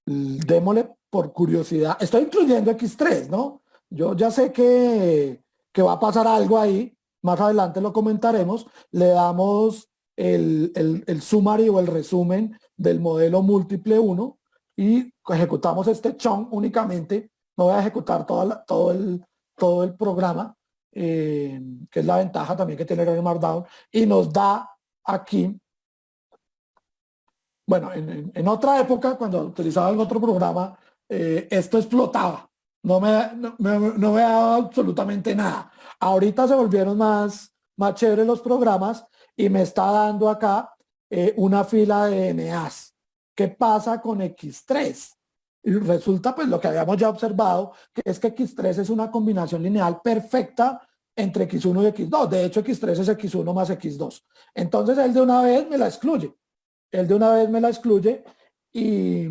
Démosle por curiosidad, estoy incluyendo X3, ¿no? Yo ya sé que va a pasar algo ahí, más adelante lo comentaremos, le damos el summary o el resumen del modelo múltiple 1 y ejecutamos este chunk únicamente, no voy a ejecutar todo el programa, que es la ventaja también que tiene el Markdown, y nos da aquí. Bueno, en otra época, cuando utilizaba el otro programa, esto explotaba. No me daba absolutamente nada. Ahorita se volvieron más chéveres los programas y me está dando acá una fila de NAs. ¿Qué pasa con X3? Y resulta, pues, lo que habíamos ya observado, que es que X3 es una combinación lineal perfecta entre X1 y X2. De hecho, X3 es X1 más X2. Entonces, él de una vez me la excluye. Él de una vez me la excluye y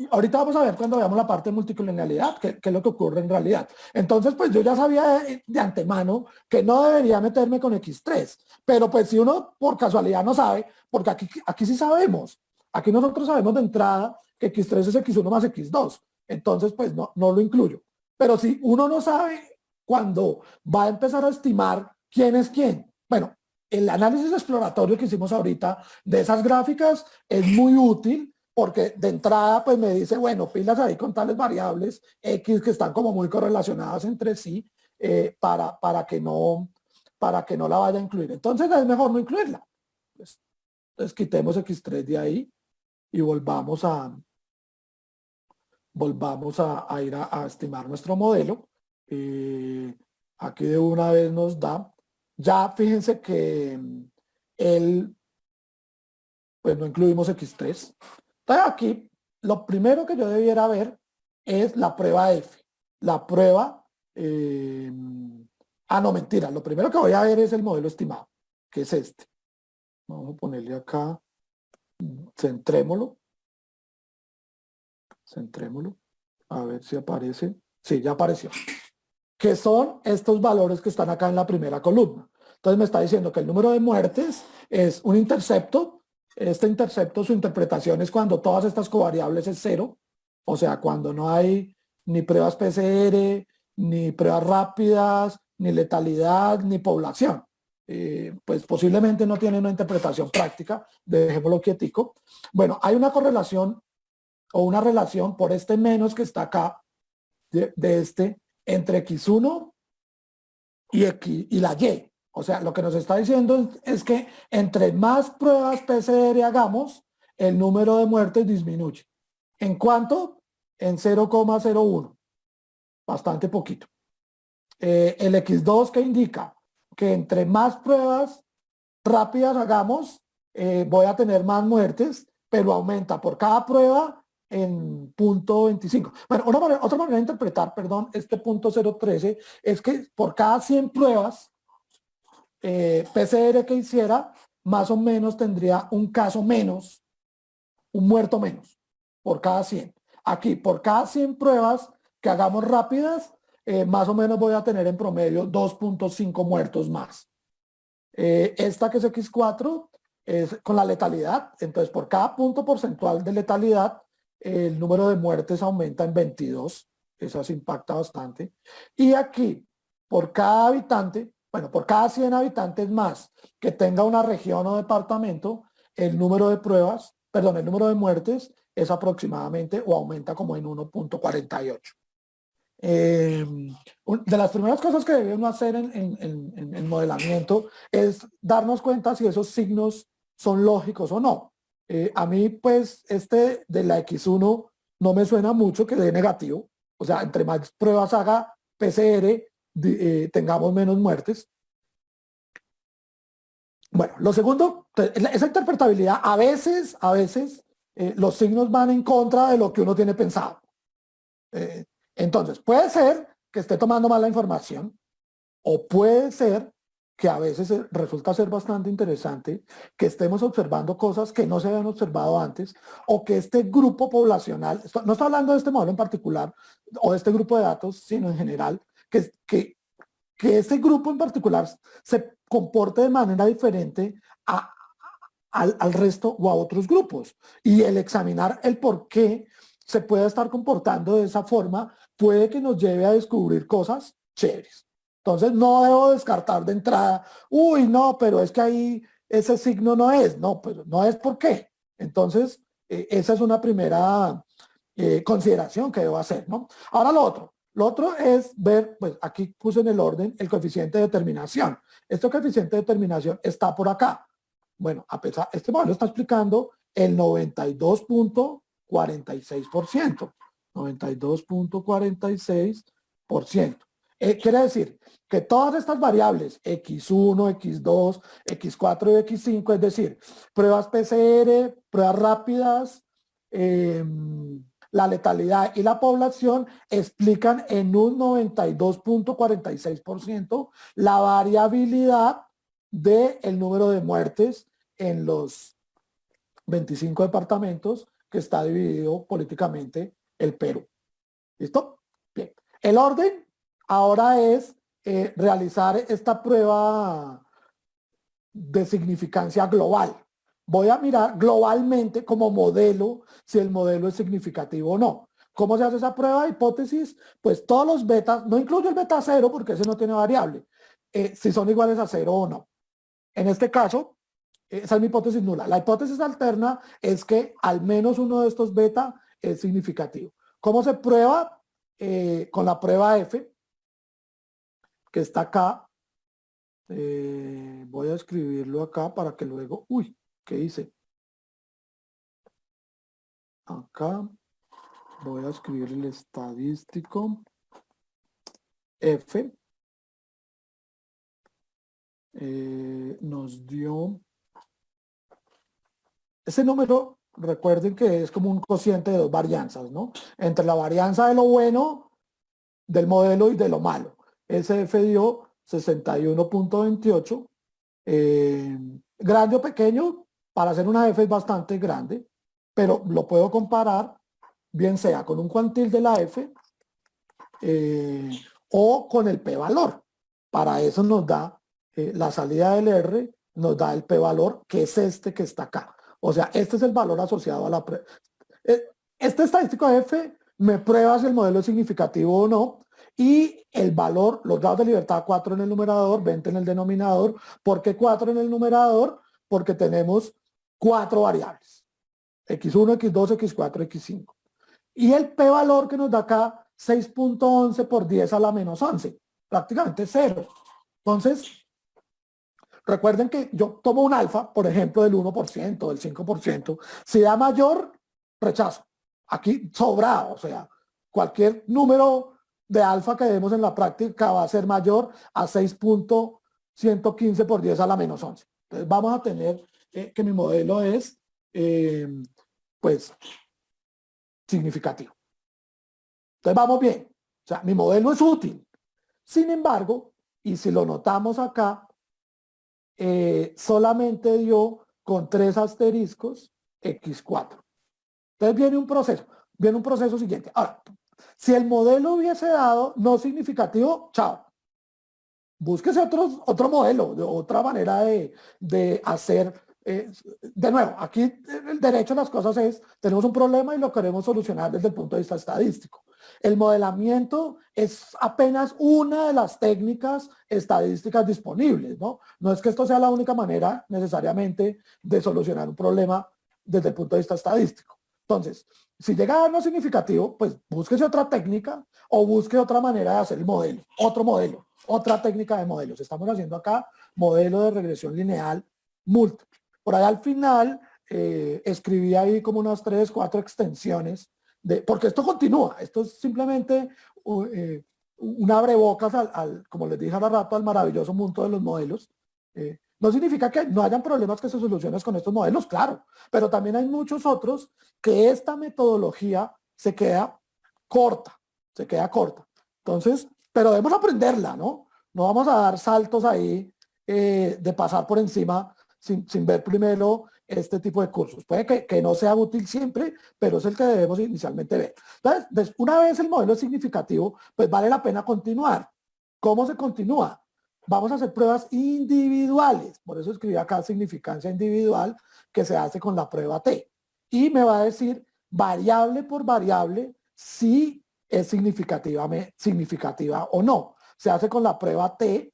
ahorita vamos a ver cuando veamos la parte de multicolonialidad, qué es lo que ocurre en realidad. Entonces, pues yo ya sabía de antemano que no debería meterme con X3, pero pues si uno por casualidad no sabe, porque aquí sí sabemos, aquí nosotros sabemos de entrada que X3 es X1 más X2, entonces pues no lo incluyo. Pero si uno no sabe cuando va a empezar a estimar quién es quién, bueno, el análisis exploratorio que hicimos ahorita de esas gráficas es muy útil porque de entrada pues me dice, bueno, pilas ahí con tales variables X que están como muy correlacionadas entre sí para que no la vaya a incluir. Entonces es mejor no incluirla. Entonces quitemos X3 de ahí y volvamos a ir a estimar nuestro modelo. Aquí de una vez nos da. Ya fíjense que pues no incluimos X3. Entonces aquí lo primero que yo debiera ver es la prueba F. La prueba, no, mentira. Lo primero que voy a ver es el modelo estimado, que es este. Vamos a ponerle acá, centrémoslo. A ver si aparece. Sí, ya apareció. Que son estos valores que están acá en la primera columna. Entonces me está diciendo que el número de muertes es un intercepto. Este intercepto, su interpretación es cuando todas estas covariables es 0, o sea, cuando no hay ni pruebas PCR, ni pruebas rápidas, ni letalidad, ni población. Pues posiblemente no tiene una interpretación práctica, dejémoslo quietico. Bueno, hay una correlación o una relación por este menos que está acá, de este, entre X1 y la Y. O sea, lo que nos está diciendo es que entre más pruebas PCR hagamos, el número de muertes disminuye. ¿En cuánto? En 0,01. Bastante poquito. El X2 que indica que entre más pruebas rápidas hagamos, voy a tener más muertes, pero aumenta por cada prueba en 0,25. Bueno, otra manera de interpretar, perdón, este punto 0,13 es que por cada 100 pruebas PCR que hiciera, más o menos tendría un caso menos, un muerto menos, por cada 100. Aquí, por cada 100 pruebas que hagamos rápidas, más o menos voy a tener en promedio 2,5 muertos más. Esta que es X4 es con la letalidad, entonces por cada punto porcentual de letalidad, el número de muertes aumenta en 22, eso se impacta bastante. Y aquí, por cada habitante, bueno, por cada 100 habitantes más que tenga una región o departamento, el número de pruebas, perdón, el número de muertes es aproximadamente o aumenta como en 1,48. De las primeras cosas que debemos hacer en modelamiento es darnos cuenta si esos signos son lógicos o no. A mí, pues, este de la X1 no me suena mucho que dé negativo. O sea, entre más pruebas haga PCR, tengamos menos muertes. Bueno, lo segundo, esa interpretabilidad, a veces los signos van en contra de lo que uno tiene pensado. Entonces, puede ser que esté tomando mal la información, o puede ser que a veces resulta ser bastante interesante que estemos observando cosas que no se habían observado antes, o que este grupo poblacional, no estoy hablando de este modelo en particular, o de este grupo de datos, sino en general, que este grupo en particular se comporte de manera diferente al resto o a otros grupos. Y el examinar el por qué se puede estar comportando de esa forma puede que nos lleve a descubrir cosas chéveres. Entonces no debo descartar de entrada, uy, no, pero es que ahí ese signo no es. No, pues no es por qué. Entonces, esa es una primera consideración que debo hacer, ¿no? Ahora lo otro es ver, pues aquí puse en el orden el coeficiente de determinación. Este coeficiente de determinación está por acá. Bueno, a pesar, este modelo está explicando el 92,46%. 92,46%. Quiere decir que todas estas variables, X1, X2, X4 y X5, es decir, pruebas PCR, pruebas rápidas, la letalidad y la población, explican en un 92,46% la variabilidad del número de muertes en los 25 departamentos que está dividido políticamente el Perú. ¿Listo? Bien. El orden ahora es realizar esta prueba de significancia global. Voy a mirar globalmente como modelo si el modelo es significativo o no. ¿Cómo se hace esa prueba de hipótesis? Pues todos los betas, no incluyo el beta 0 porque ese no tiene variable, si son iguales a 0 o no. En este caso, esa es mi hipótesis nula. La hipótesis alterna es que al menos uno de estos beta es significativo. ¿Cómo se prueba? Con la prueba F, que está acá. Voy a escribirlo acá para que luego... Uy, ¿qué hice? Acá voy a escribir el estadístico F. Nos dio... Ese número, recuerden que es como un cociente de dos varianzas, ¿no? Entre la varianza de lo bueno del modelo y de lo malo. Ese F dio 61,28. Grande o pequeño, para hacer una F es bastante grande, pero lo puedo comparar bien sea con un cuantil de la F o con el p-valor. Para eso nos da la salida del R, nos da el p-valor, que es este que está acá. O sea, este es el valor asociado a la prueba. Este estadístico F me prueba si el modelo es significativo o no, y el valor, los grados de libertad 4 en el numerador, 20 en el denominador. ¿Por qué 4 en el numerador? Porque tenemos 4 variables, x1, x2, x4, x5. Y el p-valor que nos da acá, 6.11 por 10 a la menos 11, prácticamente 0. Entonces, recuerden que yo tomo un alfa, por ejemplo, del 1%, del 5%. Si da mayor, rechazo. Aquí sobrado, o sea, cualquier número de alfa que demos en la práctica va a ser mayor a 6.115 por 10 a la menos 11. Entonces vamos a tener que mi modelo es, pues, significativo. Entonces vamos bien. O sea, mi modelo es útil. Sin embargo, y si lo notamos acá, solamente dio con 3 asteriscos x4. Entonces viene un proceso siguiente. Ahora, si el modelo hubiese dado no significativo, chao. Búsquese otro modelo, otra manera de hacer. De nuevo, aquí el derecho a las cosas es, tenemos un problema y lo queremos solucionar desde el punto de vista estadístico. El modelamiento es apenas una de las técnicas estadísticas disponibles, ¿no? No es que esto sea la única manera necesariamente de solucionar un problema desde el punto de vista estadístico. Entonces, si llega a dar no significativo, pues búsquese otra técnica o busque otra manera de hacer el modelo, otro modelo, otra técnica de modelos. Estamos haciendo acá modelo de regresión lineal múltiple. Por ahí al final escribí ahí como unas 3, 4 extensiones, porque esto continúa, esto es simplemente un abrebocas como les dije hace rato, al maravilloso mundo de los modelos. No significa que no hayan problemas que se solucionen con estos modelos, claro, pero también hay muchos otros que esta metodología se queda corta, Entonces, pero debemos aprenderla, ¿no? No vamos a dar saltos ahí de pasar por encima sin ver primero este tipo de cursos. Puede que no sea útil siempre, pero es el que debemos inicialmente ver. Entonces, una vez el modelo es significativo, pues vale la pena continuar. ¿Cómo se continúa? Vamos a hacer pruebas individuales. Por eso escribí acá significancia individual, que se hace con la prueba T. Y me va a decir variable por variable si es significativa o no. Se hace con la prueba T.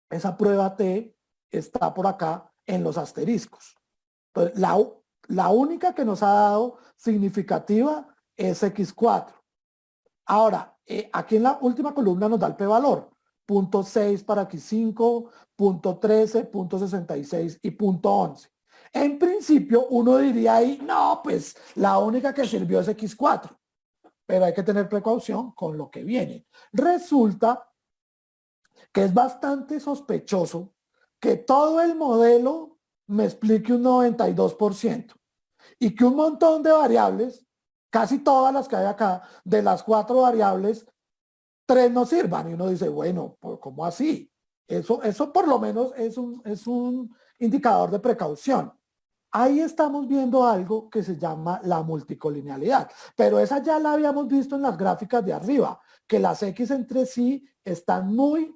Esa prueba T está por acá en los asteriscos. Entonces, la única que nos ha dado significativa es X4. Ahora, aquí en la última columna nos da el p-valor. 0.6 para X5, 0.13, 0.66 y 0.11. En principio, uno diría ahí, no, pues la única que sirvió es X4. Pero hay que tener precaución con lo que viene. Resulta que es bastante sospechoso que todo el modelo me explique un 92% y que un montón de variables, casi todas las que hay acá, de las 4 variables, 3 no sirvan. Y uno dice, bueno, ¿cómo así? Eso por lo menos es un indicador de precaución. Ahí estamos viendo algo que se llama la multicolinealidad, pero esa ya la habíamos visto en las gráficas de arriba, que las X entre sí están muy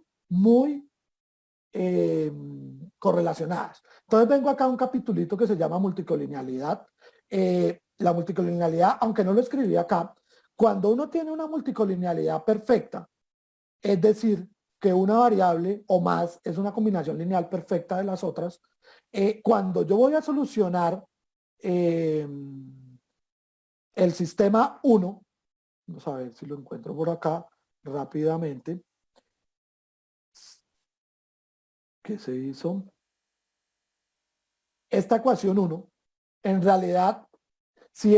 correlacionadas. Entonces vengo acá a un capitulito que se llama multicolinealidad. La multicolinealidad, aunque no lo escribí acá, cuando uno tiene una multicolinealidad perfecta, es decir, que una variable o más es una combinación lineal perfecta de las otras, cuando yo voy a solucionar el sistema 1, vamos a ver si lo encuentro por acá rápidamente. ¿Qué se hizo? Esta ecuación 1, en realidad, si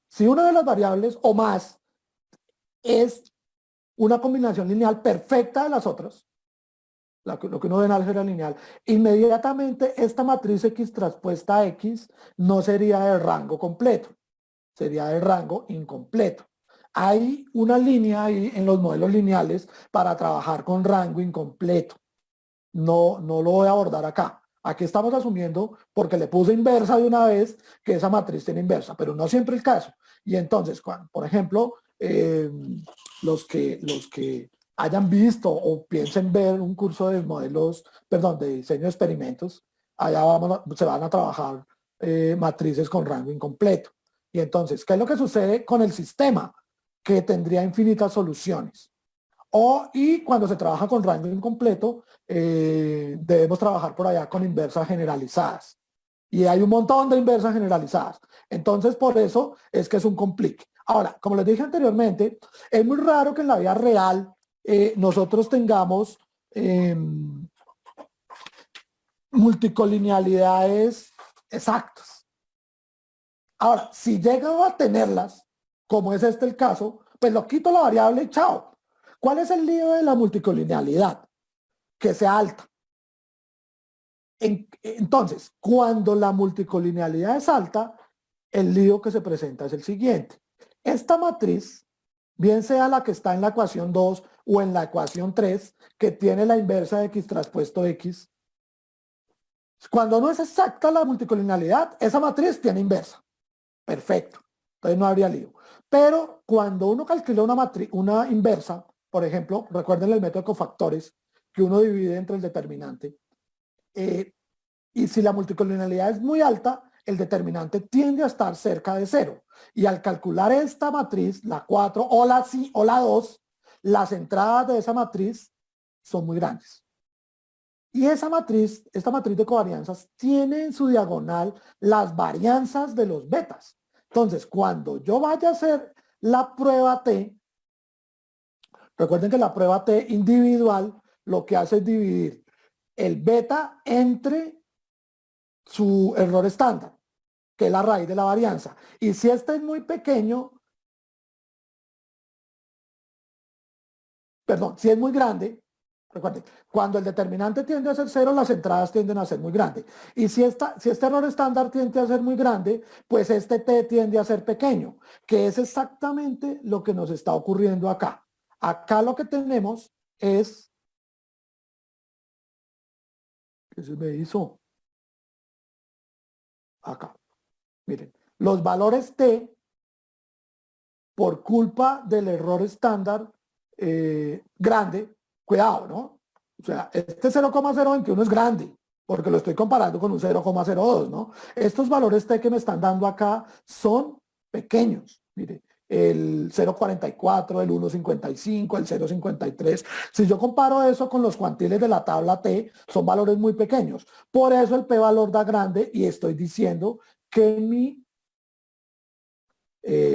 si una de las variables o más es una combinación lineal perfecta de las otras, lo que uno ve en álgebra lineal, inmediatamente esta matriz X transpuesta a X no sería de rango completo, sería de rango incompleto. Hay una línea ahí en los modelos lineales para trabajar con rango incompleto. No lo voy a abordar acá. Aquí estamos asumiendo, porque le puse inversa de una vez, que esa matriz tiene inversa, pero no siempre el caso. Y entonces, por ejemplo, los que hayan visto o piensen ver un curso de de diseño de experimentos, allá se van a trabajar matrices con rango incompleto. Y entonces, ¿qué es lo que sucede con el sistema? que tendría infinitas soluciones. Y cuando se trabaja con rango incompleto, debemos trabajar por allá con inversas generalizadas. Y hay un montón de inversas generalizadas. Entonces, por eso es que es un complique. Ahora, como les dije anteriormente, es muy raro que en la vida real nosotros tengamos multicolinealidades exactas. Ahora, si llego a tenerlas, como es este el caso, pues lo quito la variable y chao. ¿Cuál es el lío de la multicolinealidad? Que sea alta. Entonces, cuando la multicolinealidad es alta, el lío que se presenta es el siguiente. Esta matriz, bien sea la que está en la ecuación 2 o en la ecuación 3, que tiene la inversa de x traspuesto x, cuando no es exacta la multicolinealidad, esa matriz tiene inversa. Perfecto. Entonces no habría lío. Pero cuando uno calcula una inversa, por ejemplo, recuerden el método de cofactores, que uno divide entre el determinante, y si la multicolinealidad es muy alta, el determinante tiende a estar cerca de 0. Y al calcular esta matriz, la 4 o la 2, las entradas de esa matriz son muy grandes. Y esta matriz de covarianzas, tiene en su diagonal las varianzas de los betas. Entonces, cuando yo vaya a hacer la prueba T, recuerden que la prueba T individual lo que hace es dividir el beta entre su error estándar, que es la raíz de la varianza. Y si este es muy pequeño, perdón, si es muy grande, recuerden, cuando el determinante tiende a ser 0, las entradas tienden a ser muy grandes. Y si este error estándar tiende a ser muy grande, pues este t tiende a ser pequeño, que es exactamente lo que nos está ocurriendo acá. Acá lo que tenemos es... ¿Qué se me hizo? Acá. Miren, los valores t, por culpa del error estándar grande, cuidado, ¿no? O sea, este 0,021 es grande, porque lo estoy comparando con un 0,02, ¿no? Estos valores t que me están dando acá son pequeños. Mire, el 0,44, el 1,55, el 0,53. Si yo comparo eso con los cuantiles de la tabla t, son valores muy pequeños. Por eso el p-valor da grande y estoy diciendo que mi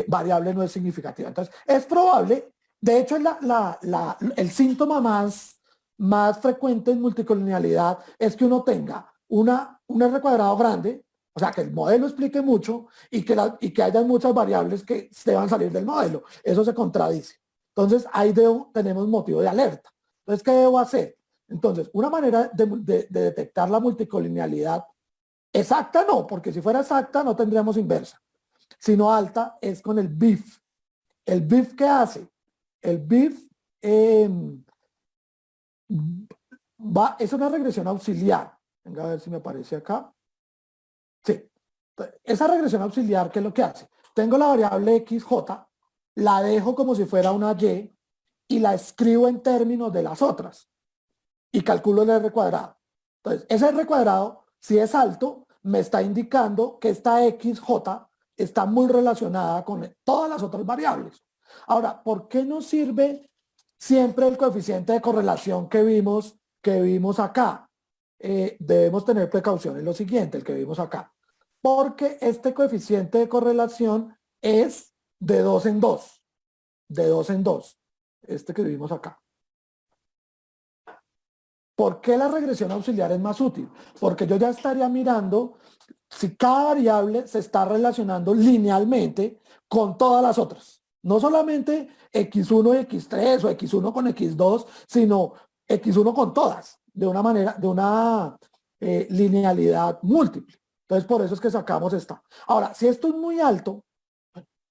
variable no es significativa. Entonces, es probable, de hecho, el síntoma más frecuente en multicolinealidad es que uno tenga un R cuadrado grande, o sea, que el modelo explique mucho y que haya muchas variables que deban salir del modelo. Eso se contradice. Entonces, ahí tenemos motivo de alerta. Entonces, ¿qué debo hacer? Entonces, una manera de detectar la multicolinealidad exacta no, porque si fuera exacta no tendríamos inversa, sino alta, es con el BIF. ¿El BIF qué hace? El BIF es una regresión auxiliar. Venga a ver si me aparece acá. Sí. Esa regresión auxiliar, ¿qué es lo que hace? Tengo la variable XJ, la dejo como si fuera una Y la escribo en términos de las otras. Y calculo el R cuadrado. Entonces, ese R cuadrado, si es alto, me está indicando que esta XJ está muy relacionada con todas las otras variables. Ahora, ¿por qué nos sirve siempre el coeficiente de correlación que vimos acá? Debemos tener precaución en lo siguiente, el que vimos acá. Porque este coeficiente de correlación es de 2 en 2. De 2 en 2. Este que vimos acá. ¿Por qué la regresión auxiliar es más útil? Porque yo ya estaría mirando si cada variable se está relacionando linealmente con todas las otras. No solamente x1 y x3 o x1 con x2, sino x1 con todas, de una manera, de una linealidad múltiple. Entonces, por eso es que sacamos esta. Ahora, si esto es muy alto,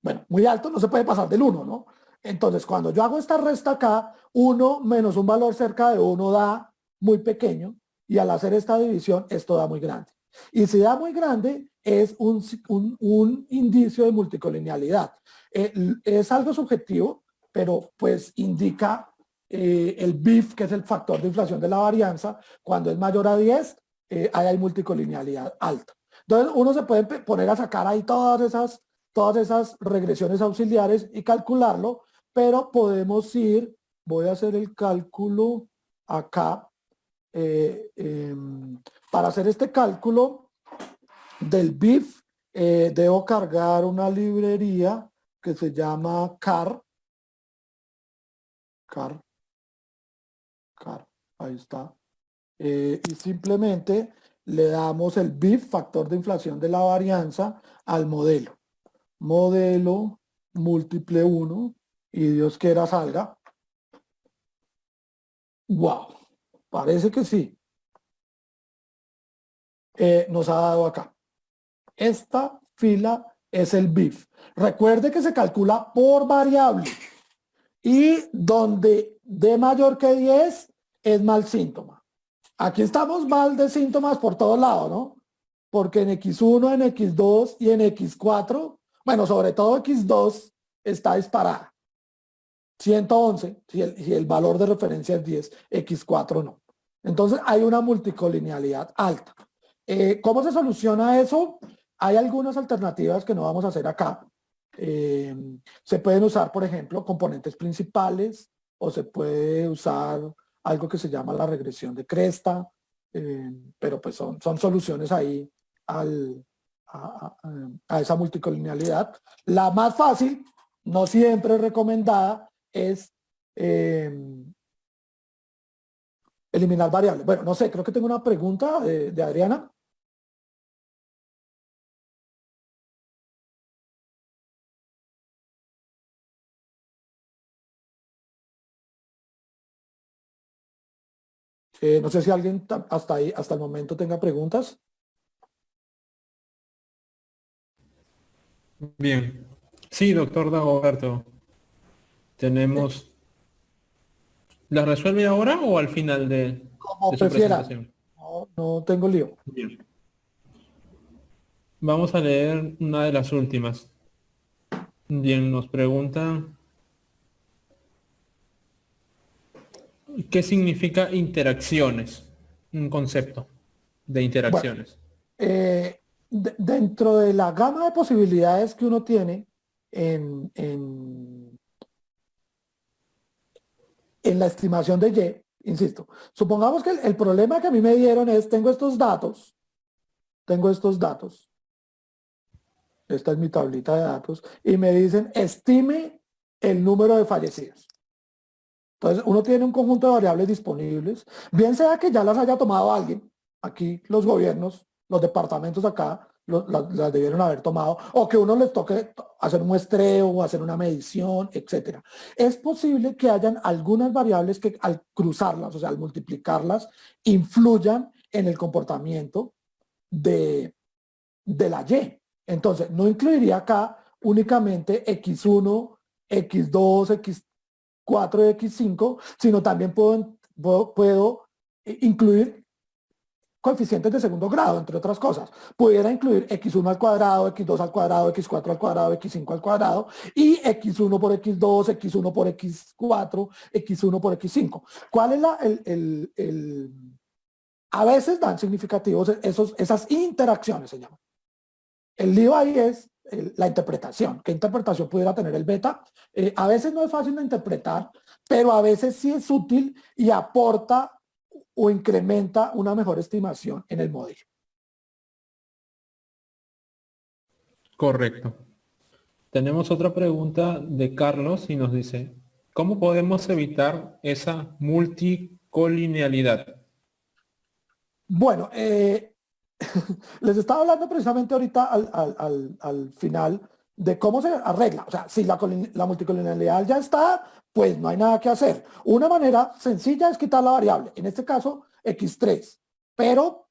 bueno, muy alto no se puede pasar del 1, ¿no? Entonces, cuando yo hago esta resta acá, 1 menos un valor cerca de 1 da muy pequeño, y al hacer esta división, esto da muy grande. Y si da muy grande, es un indicio de multicolinealidad. Es algo subjetivo, pero pues indica el BIF, que es el factor de inflación de la varianza. Cuando es mayor a 10, ahí hay multicolinealidad alta. Entonces uno se puede poner a sacar ahí todas esas todas esas regresiones auxiliares y calcularlo, pero podemos ir, voy a hacer el cálculo acá, para hacer este cálculo del BIF, debo cargar una librería que se llama CAR, ahí está, y simplemente le damos el BIF, factor de inflación de la varianza, al modelo. Modelo múltiple 1, y Dios quiera salga. ¡Wow! Parece que sí. Nos ha dado acá. Esta fila es el BIF. Recuerde que se calcula por variable. Y donde D mayor que 10 es mal síntoma. Aquí estamos mal de síntomas por todos lados, ¿no? Porque en X1, en X2 y en X4, bueno, sobre todo X2 está disparada. 111, si el valor de referencia es 10, X4 no. Entonces hay una multicolinealidad alta. ¿Cómo se soluciona eso? Hay algunas alternativas que no vamos a hacer acá. Se pueden usar, por ejemplo, componentes principales, o se puede usar algo que se llama la regresión de cresta, pero pues son soluciones ahí a esa multicolinealidad. La más fácil, no siempre recomendada, es eliminar variables. Bueno, no sé, creo que tengo una pregunta de Adriana. No sé si alguien hasta ahí, hasta el momento tenga preguntas. Bien. Sí, doctor Dagoberto. Tenemos... ¿La resuelve ahora o al final Como de su prefiera. presentación? No tengo lío. Bien. Vamos a leer una de las últimas. Bien, nos pregunta... ¿Qué significa interacciones? Un concepto de Bueno, interacciones. dentro de la gama de posibilidades que uno tiene en la estimación de Y, insisto, supongamos que el problema que a mí me dieron es, tengo estos datos, esta es mi tablita de datos, y me dicen, estime el número de fallecidos. Entonces, uno tiene un conjunto de variables disponibles, bien sea que ya las haya tomado alguien, aquí los gobiernos, los departamentos acá, las debieron haber tomado, o que uno les toque hacer un muestreo o hacer una medición, etcétera. Es posible que hayan algunas variables que al cruzarlas, o sea, al multiplicarlas, influyan en el comportamiento de la Y. Entonces, no incluiría acá únicamente X1, X2, X4 y X5, sino también puedo incluir coeficientes de segundo grado, entre otras cosas. Pudiera incluir X1 al cuadrado, X2 al cuadrado, X4 al cuadrado, X5 al cuadrado, y X1 por X2, X1 por X4, X1 por X5. ¿Cuál es a veces dan significativos esas interacciones, se llaman. El lío ahí es la interpretación. ¿Qué interpretación pudiera tener el beta? A veces no es fácil de interpretar, pero a veces sí es útil y aporta o incrementa una mejor estimación en el modelo. Correcto. Tenemos otra pregunta de Carlos y nos dice, ¿cómo podemos evitar esa multicolinealidad? Bueno, les estaba hablando precisamente ahorita al final de cómo se arregla. O sea, si la multicolinealidad ya está, pues no hay nada que hacer. Una manera sencilla es quitar la variable, en este caso X3, pero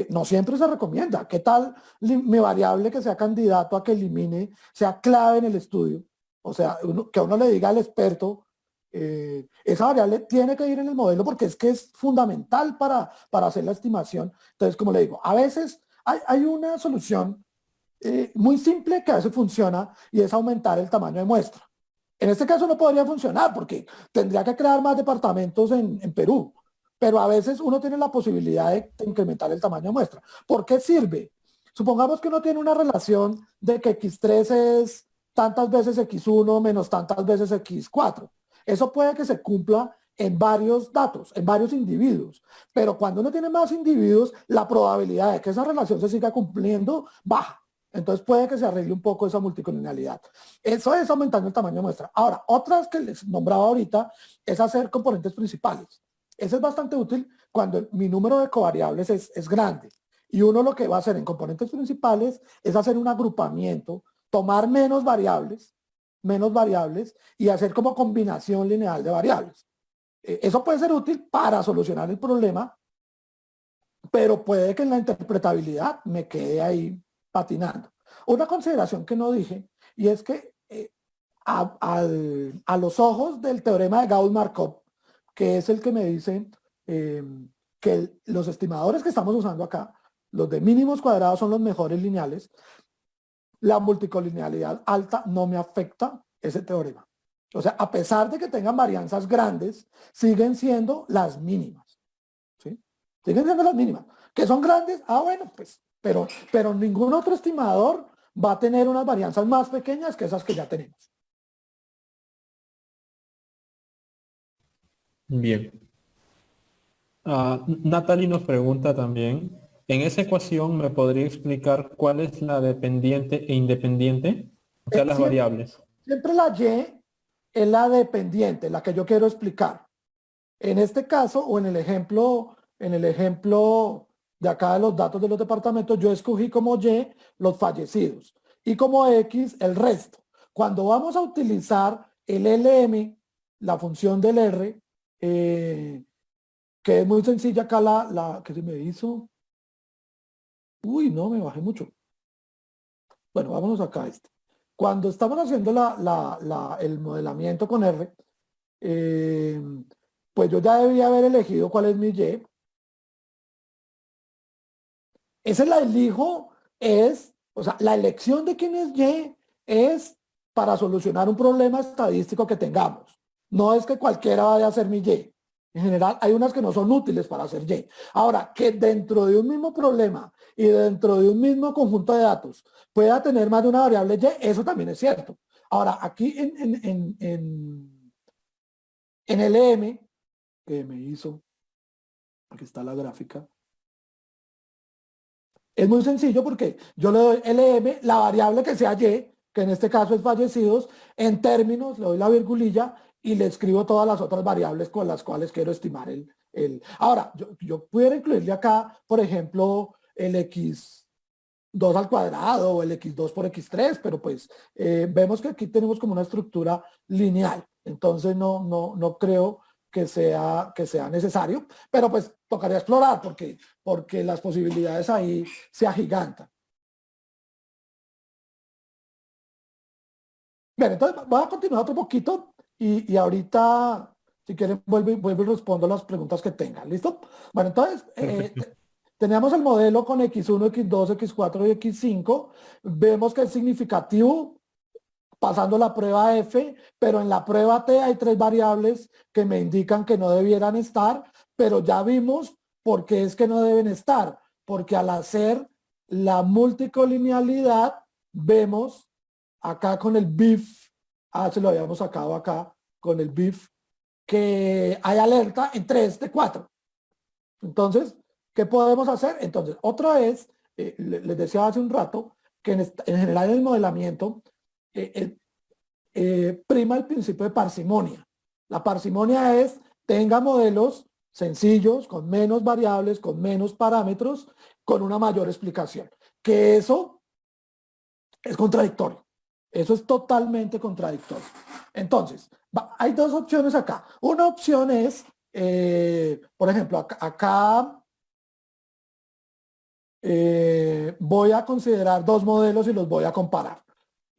no siempre se recomienda. ¿Qué tal mi variable que sea candidato a que elimine, sea clave en el estudio? O sea, que uno le diga al experto, esa variable tiene que ir en el modelo porque es que es fundamental para hacer la estimación. Entonces, como le digo, a veces hay una solución muy simple que a veces funciona y es aumentar el tamaño de muestra. En este caso no podría funcionar porque tendría que crear más departamentos en Perú, pero a veces uno tiene la posibilidad de incrementar el tamaño de muestra. ¿Por qué sirve? Supongamos que uno tiene una relación de que x3 es tantas veces x1 menos tantas veces x4. Eso puede que se cumpla en varios datos, en varios individuos. Pero cuando uno tiene más individuos, la probabilidad de que esa relación se siga cumpliendo baja. Entonces puede que se arregle un poco esa multicolinialidad. Eso es aumentando el tamaño de muestra. Ahora, otras que les nombraba ahorita es hacer componentes principales. Eso es bastante útil cuando mi número de covariables es grande. Y uno lo que va a hacer en componentes principales es hacer un agrupamiento, tomar menos variables y hacer como combinación lineal de variables. Eso puede ser útil para solucionar el problema, pero puede que en la interpretabilidad me quede ahí patinando. Una consideración que no dije, y es que a los ojos del teorema de Gauss-Markov, que es el que me dice que los estimadores que estamos usando acá, los de mínimos cuadrados son los mejores lineales, la multicolinealidad alta no me afecta ese teorema. O sea, a pesar de que tengan varianzas grandes, siguen siendo las mínimas. ¿Sí? Siguen siendo las mínimas. ¿Que son grandes? Ah, bueno, pues, pero ningún otro estimador va a tener unas varianzas más pequeñas que esas que ya tenemos. Bien. Natalie nos pregunta también, ¿en esa ecuación me podría explicar cuál es la dependiente e independiente? O sea, las variables. Siempre la Y es la dependiente, la que yo quiero explicar. En este caso, o en el ejemplo de acá de los datos de los departamentos, yo escogí como Y los fallecidos y como X el resto. Cuando vamos a utilizar el LM, la función del R, que es muy sencilla acá ¿qué se me hizo? Uy, no, me bajé mucho. Bueno, vámonos acá a este. Cuando estamos haciendo el modelamiento con R, pues yo ya debía haber elegido cuál es mi Y. Esa la elijo, o sea, la elección de quién es Y es para solucionar un problema estadístico que tengamos. No es que cualquiera vaya a ser mi Y. En general, hay unas que no son útiles para hacer Y. Ahora, que dentro de un mismo problema y dentro de un mismo conjunto de datos pueda tener más de una variable Y, eso también es cierto. Ahora, aquí en LM, que me hizo, aquí está la gráfica, es muy sencillo porque yo le doy LM, la variable que sea Y, que en este caso es fallecidos, en términos, le doy la virgulilla y le escribo todas las otras variables con las cuales quiero estimar Ahora, yo pudiera incluirle acá, por ejemplo, el x2 al cuadrado o el x2 por x3, pero pues vemos que aquí tenemos como una estructura lineal. Entonces no creo que sea necesario, pero pues tocaría explorar porque las posibilidades ahí se agigantan. Bien, entonces voy a continuar otro poquito y ahorita, si quieren, vuelvo y respondo las preguntas que tengan. ¿Listo? Bueno, entonces, tenemos el modelo con x1, x2, x4 y x5. Vemos que es significativo pasando la prueba F, pero en la prueba T hay 3 variables que me indican que no debieran estar, pero ya vimos por qué es que no deben estar, porque al hacer la multicolinealidad vemos acá con el BIF, se lo habíamos sacado acá con el BIF, que hay alerta en 3 de 4. Entonces, ¿qué podemos hacer? Entonces, otra vez, les decía hace un rato, que en general en el modelamiento, prima el principio de parsimonia. La parsimonia es, tenga modelos sencillos, con menos variables, con menos parámetros, con una mayor explicación. Que eso es contradictorio. Eso es totalmente contradictorio. Entonces, hay 2 opciones acá. Una opción es, por ejemplo, acá voy a considerar 2 modelos y los voy a comparar.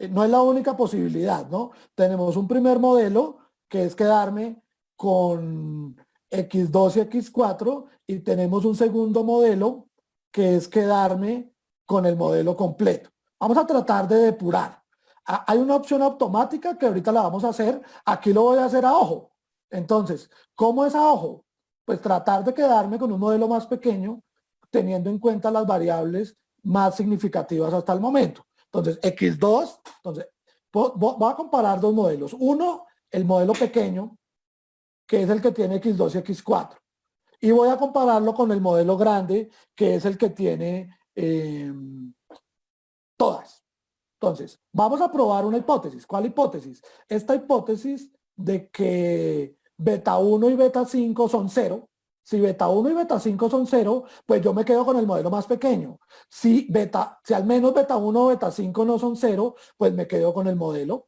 No es la única posibilidad, ¿no? Tenemos un primer modelo que es quedarme con x2 y x4 y tenemos un segundo modelo que es quedarme con el modelo completo. Vamos a tratar de depurar. Hay una opción automática que ahorita la vamos a hacer. Aquí lo voy a hacer a ojo. Entonces, ¿cómo es a ojo? Pues tratar de quedarme con un modelo más pequeño teniendo en cuenta las variables más significativas hasta el momento. Entonces, X2, entonces, voy a comparar dos modelos. Uno, el modelo pequeño, que es el que tiene X2 y X4. Y voy a compararlo con el modelo grande, que es el que tiene todas. Entonces, vamos a probar una hipótesis. ¿Cuál hipótesis? Esta hipótesis de que beta 1 y beta 5 son 0. Si beta 1 y beta 5 son 0, pues yo me quedo con el modelo más pequeño. Si al menos beta 1 o beta 5 no son 0, pues me quedo con el modelo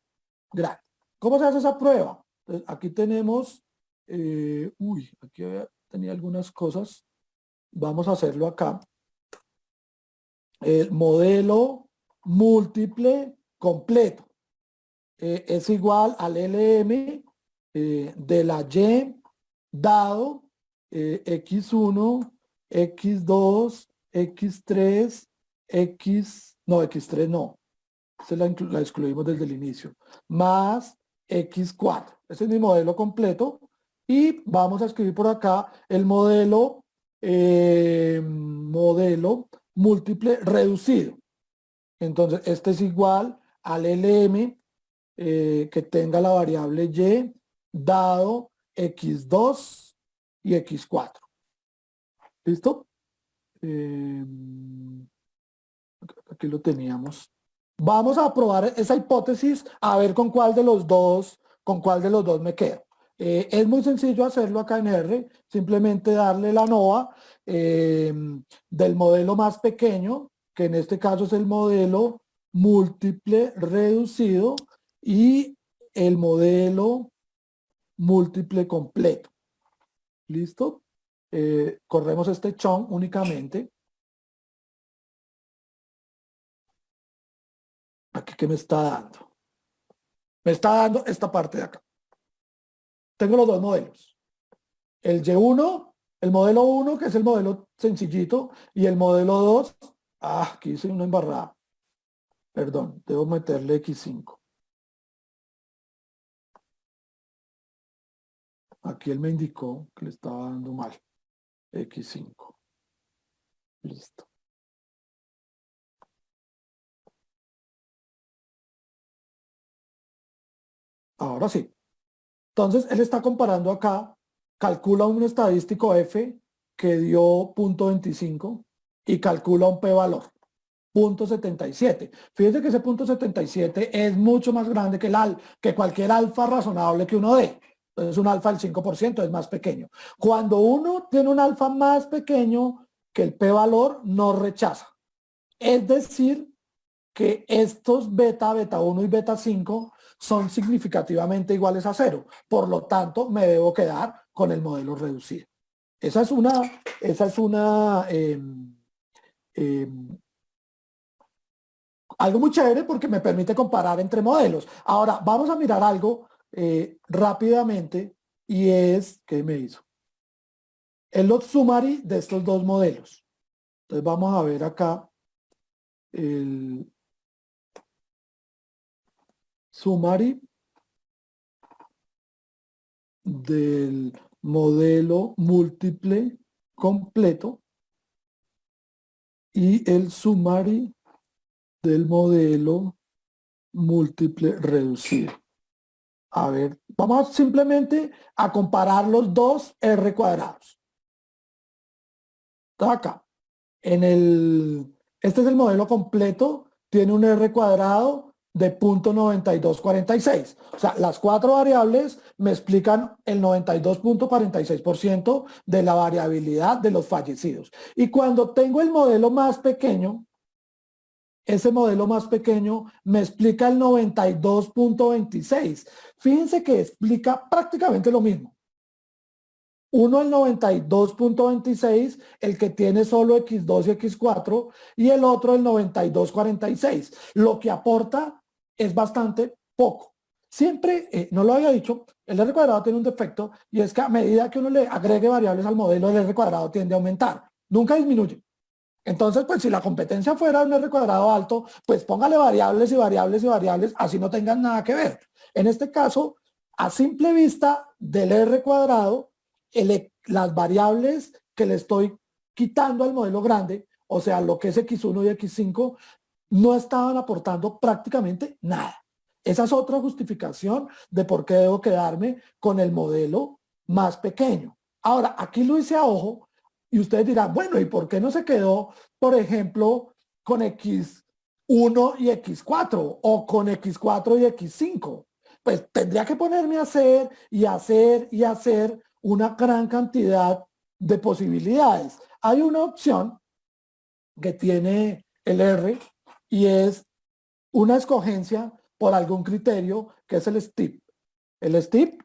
grande. ¿Cómo se hace esa prueba? Entonces, aquí tenemos, aquí tenía algunas cosas. Vamos a hacerlo acá. El modelo múltiple completo es igual al LM de la Y dado X1, X2, X3, X3 no, esa la excluimos desde el inicio, más X4. Ese es mi modelo completo y vamos a escribir por acá el modelo múltiple reducido. Entonces, este es igual al LM que tenga la variable Y dado X2 y X4. ¿Listo? Aquí lo teníamos. Vamos a probar esa hipótesis a ver con cuál de los dos me quedo. Es muy sencillo hacerlo acá en R, simplemente darle la NOVA del modelo más pequeño, que en este caso es el modelo múltiple reducido, y el modelo múltiple completo. ¿Listo? Corremos este chunk únicamente. Aquí, ¿qué me está dando? Me está dando esta parte de acá. Tengo los dos modelos. El Y1, el modelo 1, que es el modelo sencillito, y el modelo 2, aquí hice una embarrada. Perdón, debo meterle X5. Aquí él me indicó que le estaba dando mal. X5. Listo. Ahora sí. Entonces, él está comparando acá, calcula un estadístico F que dio 0.25 y calcula un p-valor, 0.77. Fíjense que ese 0.77 es mucho más grande que cualquier alfa razonable que uno dé. Entonces, un alfa del 5% es más pequeño. Cuando uno tiene un alfa más pequeño que el p-valor, no rechaza. Es decir, que estos beta 1 y beta 5 son significativamente iguales a 0. Por lo tanto, me debo quedar con el modelo reducido. Esa es algo muy chévere porque me permite comparar entre modelos. Ahora, vamos a mirar algo rápidamente y es, ¿qué me hizo? El log summary de estos dos modelos. Entonces vamos a ver acá el summary del modelo múltiple completo y el summary del modelo múltiple reducido. A ver, vamos simplemente a comparar los dos R cuadrados. Está acá. Este es el modelo completo, tiene un R cuadrado de 0.9246. O sea, las cuatro variables me explican el 92.46% de la variabilidad de los fallecidos. Y cuando tengo el modelo más pequeño, ese modelo más pequeño me explica el 92.26. Fíjense que explica prácticamente lo mismo. Uno el 92.26, el que tiene solo X2 y X4, y el otro el 92.46. Lo que aporta es bastante poco. Siempre, no lo había dicho, el R cuadrado tiene un defecto, y es que a medida que uno le agregue variables al modelo, el R cuadrado tiende a aumentar. Nunca disminuye. Entonces, pues si la competencia fuera un R cuadrado alto, pues póngale variables y variables y variables, así no tengan nada que ver. En este caso, a simple vista del R cuadrado, las variables que le estoy quitando al modelo grande o sea, lo que es X1 y X5, no estaban aportando prácticamente nada. Esa es otra justificación de por qué debo quedarme con el modelo más pequeño. Ahora, aquí lo hice a ojo y ustedes dirán, bueno, ¿y por qué no se quedó, por ejemplo, con X1 y X4 o con X4 y X5? Pues tendría que ponerme a hacer y hacer y hacer una gran cantidad de posibilidades. Hay una opción que tiene el R y es una escogencia por algún criterio que es el STIP. El STIP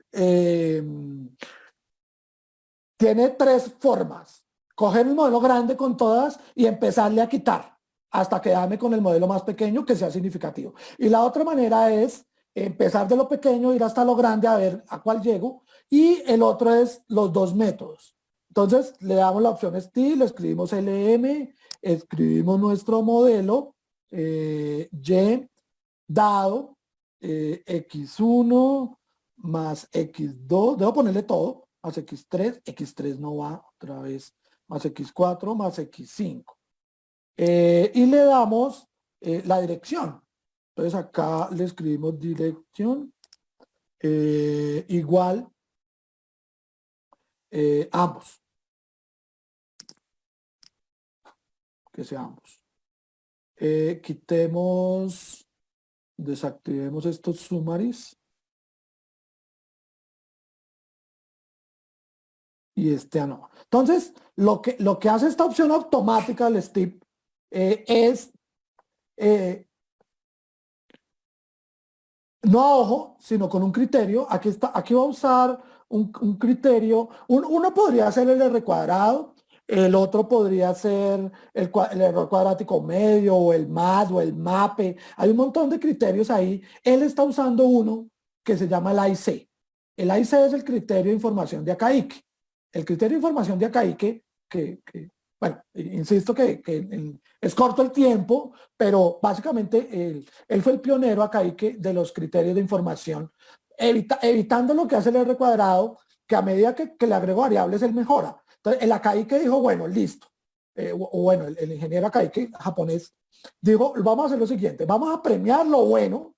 tiene tres formas. Coger el modelo grande con todas y empezarle a quitar hasta quedarme con el modelo más pequeño que sea significativo. Y la otra manera es empezar de lo pequeño, ir hasta lo grande a ver a cuál llego. Y el otro es los dos métodos. Entonces le damos la opción STIP, le escribimos LM, escribimos nuestro modelo Y dado X1 más X2, debo ponerle todo, más X3, X3 no va, otra vez, más X4 más X5. Y le damos la dirección. Entonces acá le escribimos dirección igual ambos. Que sea ambos. Quitemos, desactivemos estos summaries. Y no. Entonces, lo que hace esta opción automática del STIP es no a ojo, sino con un criterio. Aquí va a usar un criterio. Uno podría ser el R cuadrado, el otro podría ser el error cuadrático medio, o el MAD, o el MAPE. Hay un montón de criterios ahí. Él está usando uno que se llama el AIC. El AIC es el criterio de información de Akaique. El criterio de información de Akaique, bueno, insisto que es corto el tiempo, pero básicamente él fue el pionero Akaique de los criterios de información, evitando lo que hace el R cuadrado, que a medida que le agrego variables, él mejora. Entonces, el Akaique dijo, bueno, listo. Bueno, el ingeniero Akaique japonés dijo, vamos a hacer lo siguiente, vamos a premiar lo bueno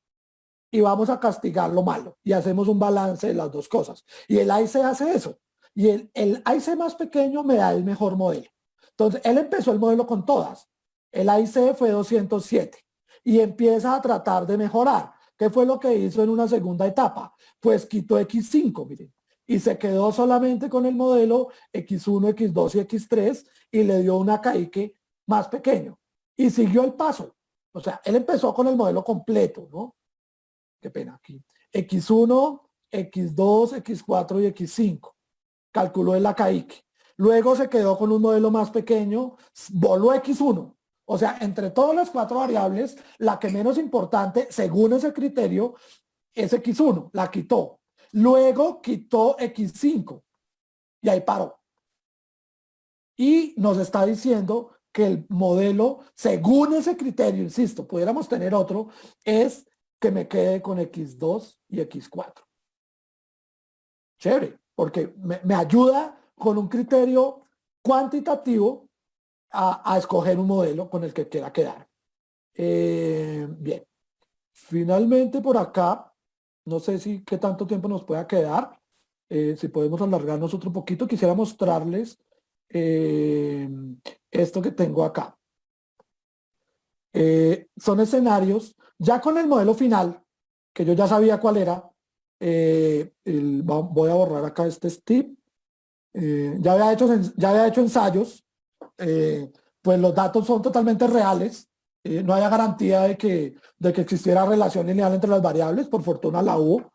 y vamos a castigar lo malo. Y hacemos un balance de las dos cosas. Y el AIC hace eso. Y el AIC más pequeño me da el mejor modelo. Entonces, él empezó el modelo con todas. El AIC fue 207 y empieza a tratar de mejorar. ¿Qué fue lo que hizo en una segunda etapa? Pues quitó X5, miren, y se quedó solamente con el modelo X1, X2 y X3 y le dio un Akaique más pequeño. Y siguió el paso. O sea, él empezó con el modelo completo, ¿no? Qué pena aquí. X1, X2, X4 y X5. Calculó el Akaique. Luego se quedó con un modelo más pequeño, voló X1. O sea, entre todas las cuatro variables, la que menos importante, según ese criterio, es X1. La quitó. Luego quitó X5. Y ahí paró. Y nos está diciendo que el modelo, según ese criterio, insisto, pudiéramos tener otro, es que me quede con X2 y X4. Chévere, porque me ayuda con un criterio cuantitativo a escoger un modelo con el que quiera quedar. Bien, finalmente por acá, no sé si qué tanto tiempo nos pueda quedar, si podemos alargarnos otro poquito, quisiera mostrarles esto que tengo acá. Son escenarios, ya con el modelo final, que yo ya sabía cuál era. Voy a borrar acá este STIP. Ya había hecho ensayos, pues los datos son totalmente reales. No había garantía de que existiera relación lineal entre las variables, por fortuna la hubo.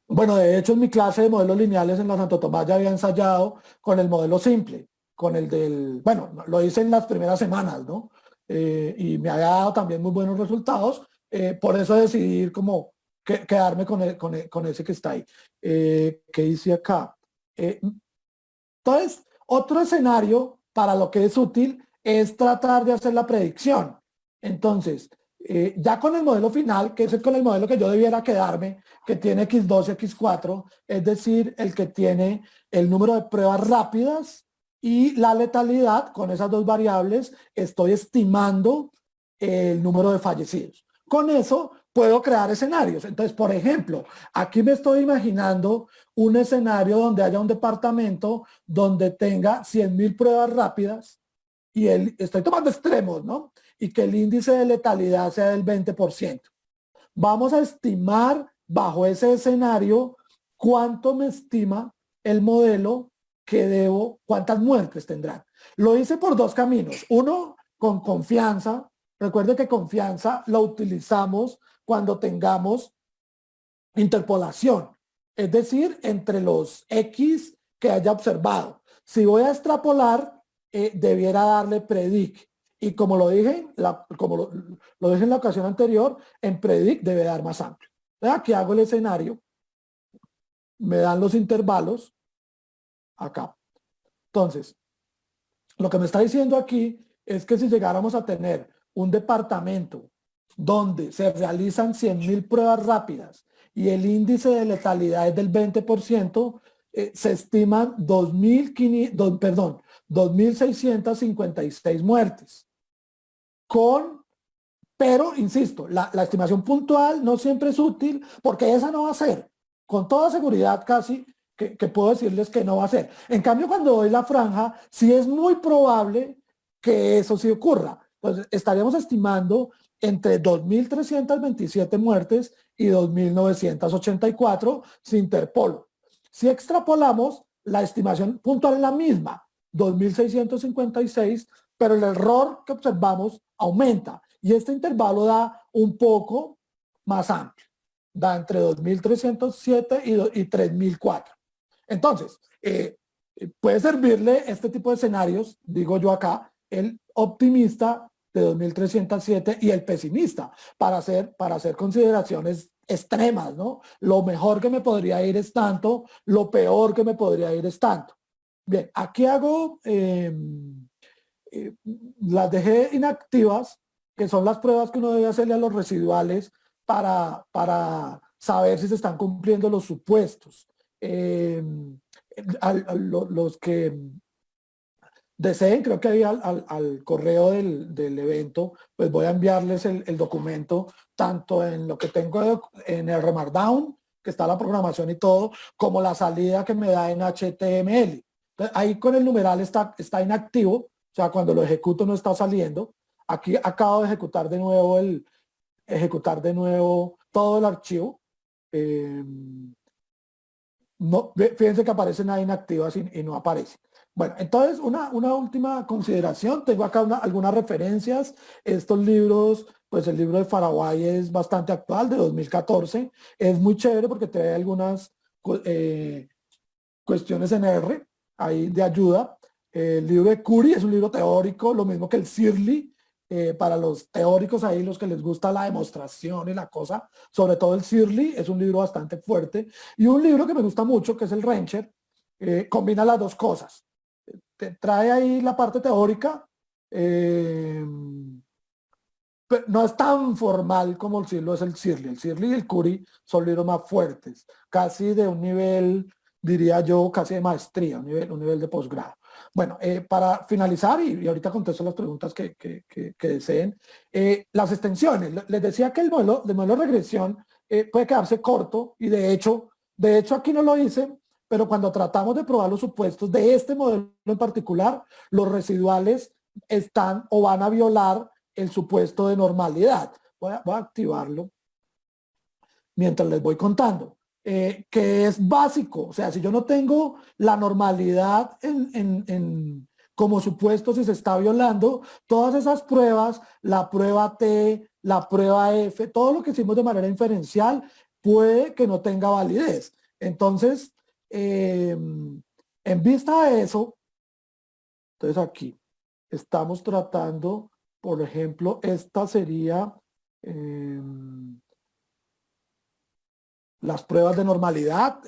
Bueno, de hecho en mi clase de modelos lineales en la Santo Tomás ya había ensayado con el modelo simple, con el bueno, lo hice en las primeras semanas, ¿no? Y me había dado también muy buenos resultados, por eso decidí como quedarme con ese que está ahí. ¿Qué hice acá? Entonces, otro escenario para lo que es útil es tratar de hacer la predicción. Entonces, ya con el modelo final, que es con el modelo que yo debiera quedarme, que tiene X2 y X4, es decir, el que tiene el número de pruebas rápidas y la letalidad, con esas dos variables, estoy estimando el número de fallecidos. Con eso puedo crear escenarios. Entonces, por ejemplo, aquí me estoy imaginando un escenario donde haya un departamento donde tenga 100.000 pruebas rápidas y estoy tomando extremos, ¿no? Y que el índice de letalidad sea del 20%. Vamos a estimar bajo ese escenario cuánto me estima el modelo que debo, cuántas muertes tendrán. Lo hice por dos caminos. Uno, con confianza. Recuerde que confianza lo utilizamos cuando tengamos interpolación, es decir, entre los X que haya observado. Si voy a extrapolar, debiera darle predict. Y como lo dije, lo dije en la ocasión anterior, en predict debe dar más amplio. Aquí hago el escenario, me dan los intervalos, acá. Entonces, lo que me está diciendo aquí es que si llegáramos a tener un departamento donde se realizan 100.000 pruebas rápidas y el índice de letalidad es del 20%, se estiman 2.656 muertes. Pero, insisto, la estimación puntual no siempre es útil porque esa no va a ser, con toda seguridad casi, que puedo decirles que no va a ser. En cambio, cuando doy la franja, sí es muy probable que eso sí ocurra. Entonces, estaríamos estimando entre 2.327 muertes y 2.984 si interpolo. Si extrapolamos, la estimación puntual es la misma, 2.656, pero el error que observamos aumenta. Y este intervalo da un poco más amplio. Da entre 2.307 y 3.004. Entonces, puede servirle este tipo de escenarios, digo yo acá, el optimista de 2.307 y el pesimista, para hacer consideraciones extremas, ¿no? Lo mejor que me podría ir es tanto, lo peor que me podría ir es tanto. Bien, aquí hago, las dejé inactivas, que son las pruebas que uno debe hacerle a los residuales para saber si se están cumpliendo los supuestos. Los que deseen, creo que ahí al correo del evento, pues voy a enviarles el documento, tanto en lo que tengo en el Markdown, que está la programación y todo, como la salida que me da en HTML. Entonces, ahí con el numeral está inactivo, o sea, cuando lo ejecuto no está saliendo. Aquí acabo de ejecutar de nuevo todo el archivo. No, fíjense que aparecen ahí inactivas y no aparece. Bueno, entonces una última consideración. Tengo acá algunas referencias. Estos libros, pues el libro de Paraguay es bastante actual, de 2014. Es muy chévere porque trae algunas cuestiones en R ahí de ayuda. El libro de Curie es un libro teórico, lo mismo que el Searle. Para los teóricos ahí, los que les gusta la demostración y la cosa, sobre todo el Searle, es un libro bastante fuerte. Y un libro que me gusta mucho, que es el Rencher, combina las dos cosas. Te trae ahí la parte teórica, pero no es tan formal como el Searle es el Searle. El Searle y el Curie son libros más fuertes, casi de un nivel, diría yo, casi de maestría, un nivel de posgrado. Bueno, para finalizar, y ahorita contesto las preguntas que deseen, las extensiones. Les decía que el modelo de regresión puede quedarse corto, y de hecho aquí no lo hice, pero cuando tratamos de probar los supuestos de este modelo en particular, los residuales están o van a violar el supuesto de normalidad. Voy a activarlo mientras les voy contando. Que es básico, o sea, si yo no tengo la normalidad como supuesto, si se está violando, todas esas pruebas, la prueba T, la prueba F, todo lo que hicimos de manera inferencial, puede que no tenga validez. Entonces, en vista de eso, entonces aquí estamos tratando, por ejemplo, esta sería las pruebas de normalidad.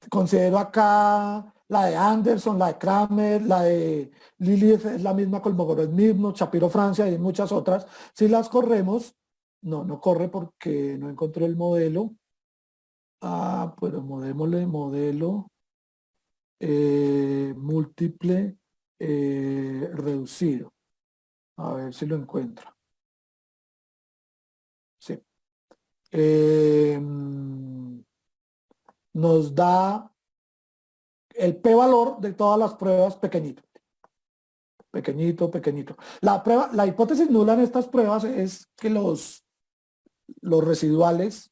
Considero acá la de Anderson, la de Kramer, la de Lilith es la misma con Mogorodnismo, Shapiro Francia y muchas otras. Si las corremos, no corre porque no encontré el modelo. Pero modémosle modelo. múltiple reducido. A ver si lo encuentro. Sí. Nos da el p-valor de todas las pruebas pequeñito. Pequeñito, pequeñito. La hipótesis nula en estas pruebas es que los residuales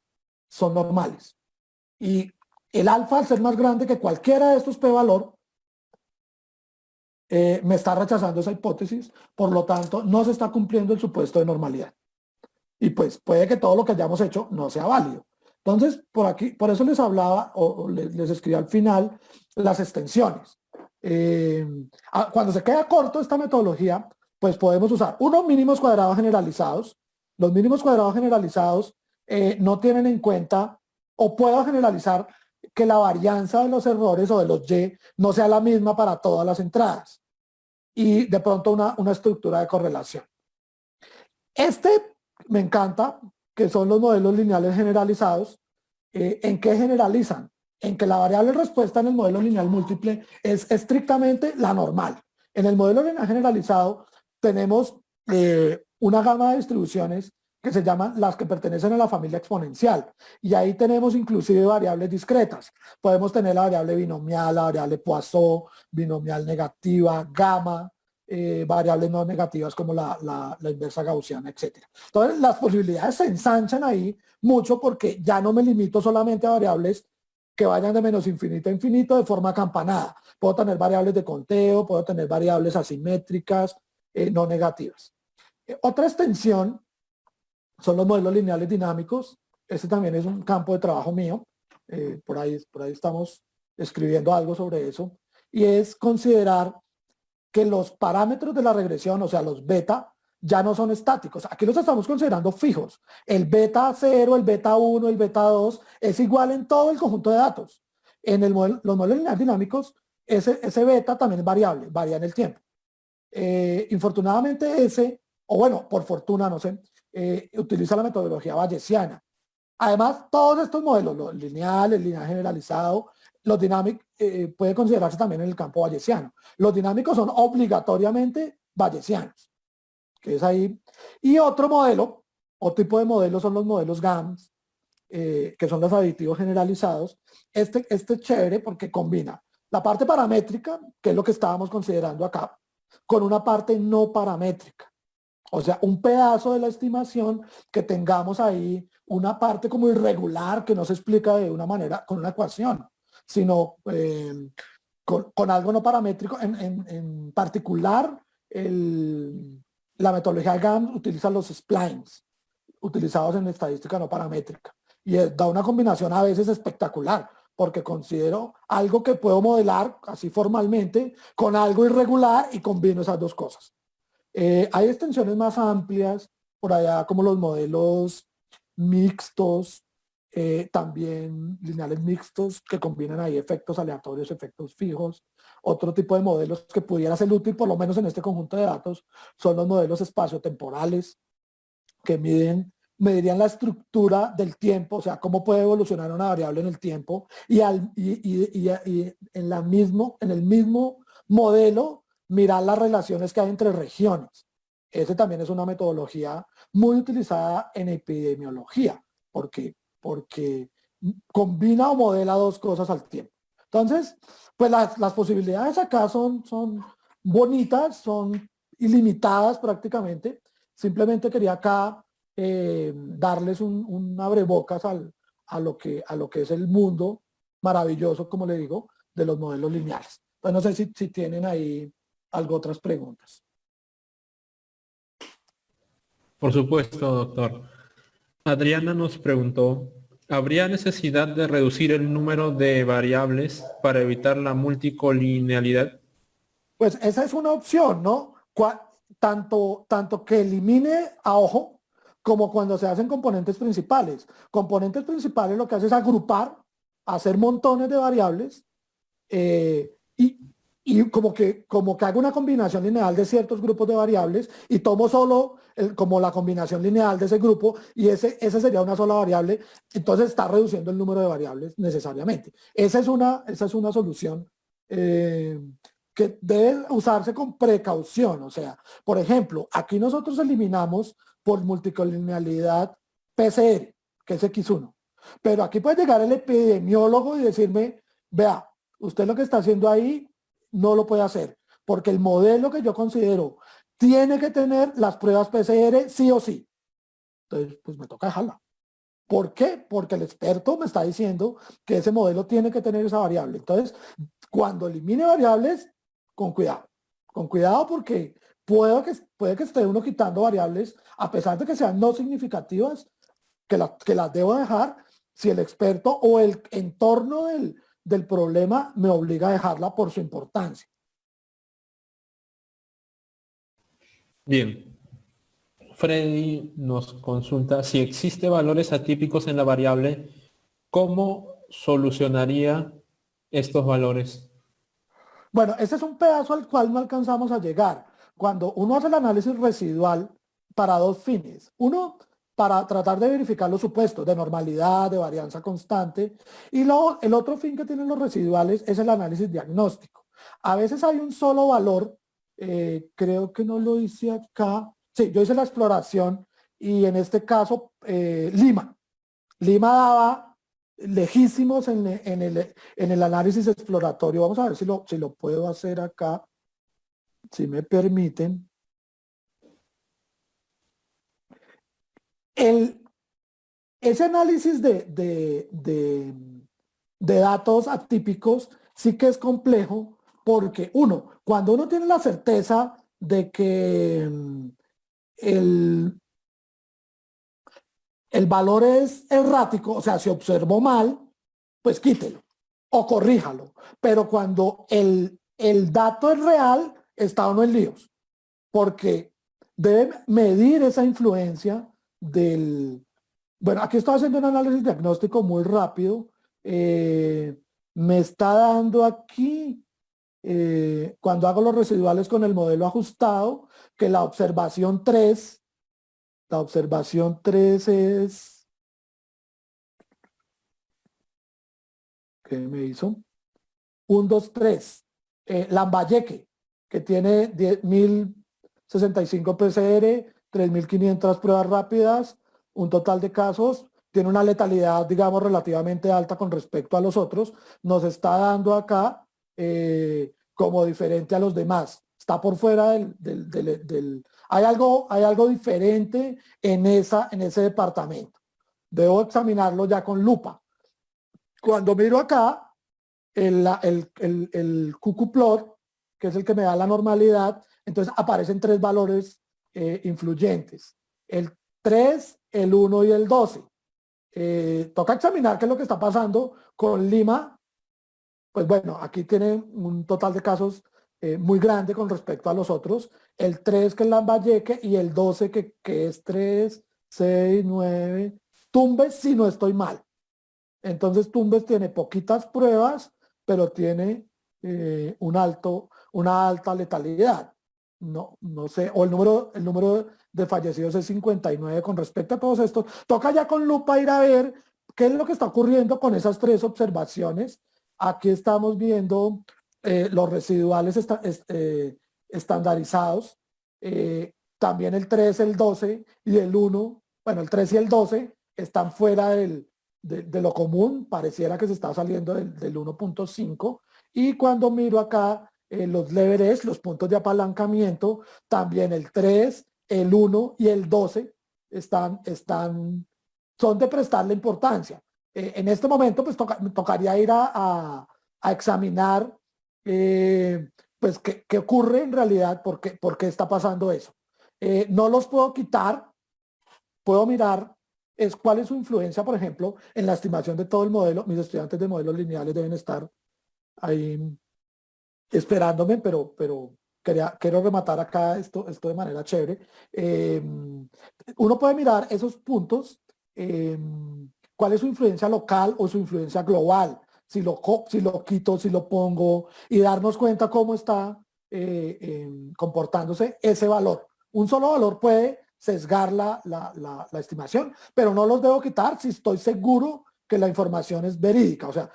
son normales. Y el alfa, al ser más grande que cualquiera de estos p-valor, me está rechazando esa hipótesis, por lo tanto, no se está cumpliendo el supuesto de normalidad. Y pues puede que todo lo que hayamos hecho no sea válido. Entonces, por aquí, por eso les hablaba, o les escribí al final, las extensiones. Cuando se queda corto esta metodología, pues podemos usar mínimos cuadrados generalizados. Los mínimos cuadrados generalizados no tienen en cuenta, o puedo generalizar que la varianza de los errores o de los Y no sea la misma para todas las entradas. Y de pronto una estructura de correlación. Me encanta, que son los modelos lineales generalizados. ¿En qué generalizan? En que la variable respuesta en el modelo lineal múltiple es estrictamente la normal. En el modelo lineal generalizado tenemos una gama de distribuciones que se llaman las que pertenecen a la familia exponencial. Y ahí tenemos inclusive variables discretas. Podemos tener la variable binomial, la variable Poisson, binomial negativa, gamma, variables no negativas como la inversa gaussiana, etc. Entonces, las posibilidades se ensanchan ahí mucho porque ya no me limito solamente a variables que vayan de menos infinito a infinito de forma acampanada. Puedo tener variables de conteo, puedo tener variables asimétricas, no negativas. Otra extensión son los modelos lineales dinámicos. Este también es un campo de trabajo mío. Por ahí estamos escribiendo algo sobre eso. Y es considerar que los parámetros de la regresión, o sea, los beta, ya no son estáticos. Aquí los estamos considerando fijos. El beta 0, el beta 1, el beta 2 es igual en todo el conjunto de datos. En los modelos lineales dinámicos, ese beta también es variable, varía en el tiempo. Infortunadamente o bueno, por fortuna, no sé, utiliza la metodología bayesiana. Además, todos estos modelos, los lineales, el lineal generalizado, los dinámicos, puede considerarse también en el campo bayesiano. Los dinámicos son obligatoriamente bayesianos, que es ahí. Y otro modelo, o tipo de modelo son los modelos GAMS, que son los aditivos generalizados. Este es chévere porque combina la parte paramétrica, que es lo que estábamos considerando acá, con una parte no paramétrica. O sea, un pedazo de la estimación que tengamos ahí, una parte como irregular que no se explica de una manera, con una ecuación, sino con algo no paramétrico. En particular, la metodología GAMS utiliza los splines, utilizados en estadística no paramétrica. Y da una combinación a veces espectacular, porque considero algo que puedo modelar así formalmente con algo irregular y combino esas dos cosas. Hay extensiones más amplias, por allá como los modelos mixtos, también lineales mixtos que combinan ahí efectos aleatorios, efectos fijos. Otro tipo de modelos que pudiera ser útil, por lo menos en este conjunto de datos, son los modelos espaciotemporales, que medirían la estructura del tiempo, o sea, cómo puede evolucionar una variable en el tiempo, y en el mismo modelo mirar las relaciones que hay entre regiones. Ese también es una metodología muy utilizada en epidemiología, porque combina o modela dos cosas al tiempo. Entonces, pues las posibilidades acá son bonitas, son ilimitadas prácticamente. Simplemente quería acá darles un abrebocas a lo que es el mundo maravilloso, como le digo, de los modelos lineales. Pues no sé si tienen ahí otras preguntas. Por supuesto, doctor. Adriana nos preguntó, ¿habría necesidad de reducir el número de variables para evitar la multicolinealidad? Pues esa es una opción, ¿no? Tanto que elimine a ojo, como cuando se hacen componentes principales. Componentes principales lo que hace es agrupar, hacer montones de variables, y como que hago una combinación lineal de ciertos grupos de variables y tomo solo como la combinación lineal de ese grupo, y ese sería una sola variable. Entonces está reduciendo el número de variables necesariamente. Esa es una solución que debe usarse con precaución. O sea, por ejemplo, aquí nosotros eliminamos por multicolinealidad PCR, que es X1. Pero aquí puede llegar el epidemiólogo y decirme, vea, usted lo que está haciendo ahí no lo puede hacer, porque el modelo que yo considero tiene que tener las pruebas PCR sí o sí. Entonces, pues me toca dejarla. ¿Por qué? Porque el experto me está diciendo que ese modelo tiene que tener esa variable. Entonces, cuando elimine variables, con cuidado porque puede que esté uno quitando variables, a pesar de que sean no significativas, que las debo dejar si el experto o el entorno del problema me obliga a dejarla por su importancia. Bien. Freddy nos consulta si existe valores atípicos en la variable, ¿cómo solucionaría estos valores? Bueno, ese es un pedazo al cual no alcanzamos a llegar. Cuando uno hace el análisis residual para dos fines. Uno, para tratar de verificar los supuestos de normalidad, de varianza constante. Y luego, el otro fin que tienen los residuales es el análisis diagnóstico. A veces hay un solo valor, creo que no lo hice acá. Sí, yo hice la exploración y en este caso, Lima. Lima daba lejísimos en el análisis exploratorio. Vamos a ver si lo puedo hacer acá, si me permiten. Ese análisis de datos atípicos sí que es complejo porque uno, cuando uno tiene la certeza de que el valor es errático, o sea, se observó mal, pues quítelo o corríjalo. Pero cuando el dato es real, está uno en líos, porque debe medir esa influencia del... Bueno, aquí estoy haciendo un análisis diagnóstico muy rápido. Me está dando aquí, cuando hago los residuales con el modelo ajustado, que la observación 3 es... ¿Qué me hizo? 1, 2, 3. Lambayeque, que tiene 10.065 PCR, 3.500 pruebas rápidas, un total de casos, tiene una letalidad, digamos, relativamente alta con respecto a los otros, nos está dando acá como diferente a los demás. Está por fuera hay algo diferente en ese departamento. Debo examinarlo ya con lupa. Cuando miro acá, el QQ-plot, que es el que me da la normalidad, entonces aparecen tres valores influyentes. El 3, el 1 y el 12. Toca examinar qué es lo que está pasando con Lima. Pues bueno, aquí tiene un total de casos muy grande con respecto a los otros. El 3, que es Lambayeque, y el 12, que es 3, 6, 9. Tumbes, si no estoy mal. Entonces Tumbes tiene poquitas pruebas, pero tiene una alta letalidad. No sé, o el número de fallecidos es 59 con respecto a todos estos. Toca ya con lupa ir a ver qué es lo que está ocurriendo con esas tres observaciones. Aquí estamos viendo los residuales estandarizados. También el 3, el 12 y el 1, bueno, el 3 y el 12 están fuera de lo común, pareciera que se está saliendo del 1.5, y cuando miro acá los leverage, los puntos de apalancamiento, también el 3, el 1 y el 12 son de prestarle importancia. En este momento pues me tocaría ir a examinar pues qué ocurre en realidad, por qué está pasando eso. No los puedo quitar, puedo mirar cuál es su influencia, por ejemplo, en la estimación de todo el modelo. Mis estudiantes de modelos lineales deben estar ahí esperándome, pero quiero rematar acá esto de manera chévere. Uno puede mirar esos puntos, cuál es su influencia local o su influencia global, si lo quito, si lo pongo, y darnos cuenta cómo está comportándose ese valor. Un solo valor puede sesgar la estimación, pero no los debo quitar si estoy seguro que la información es verídica. O sea,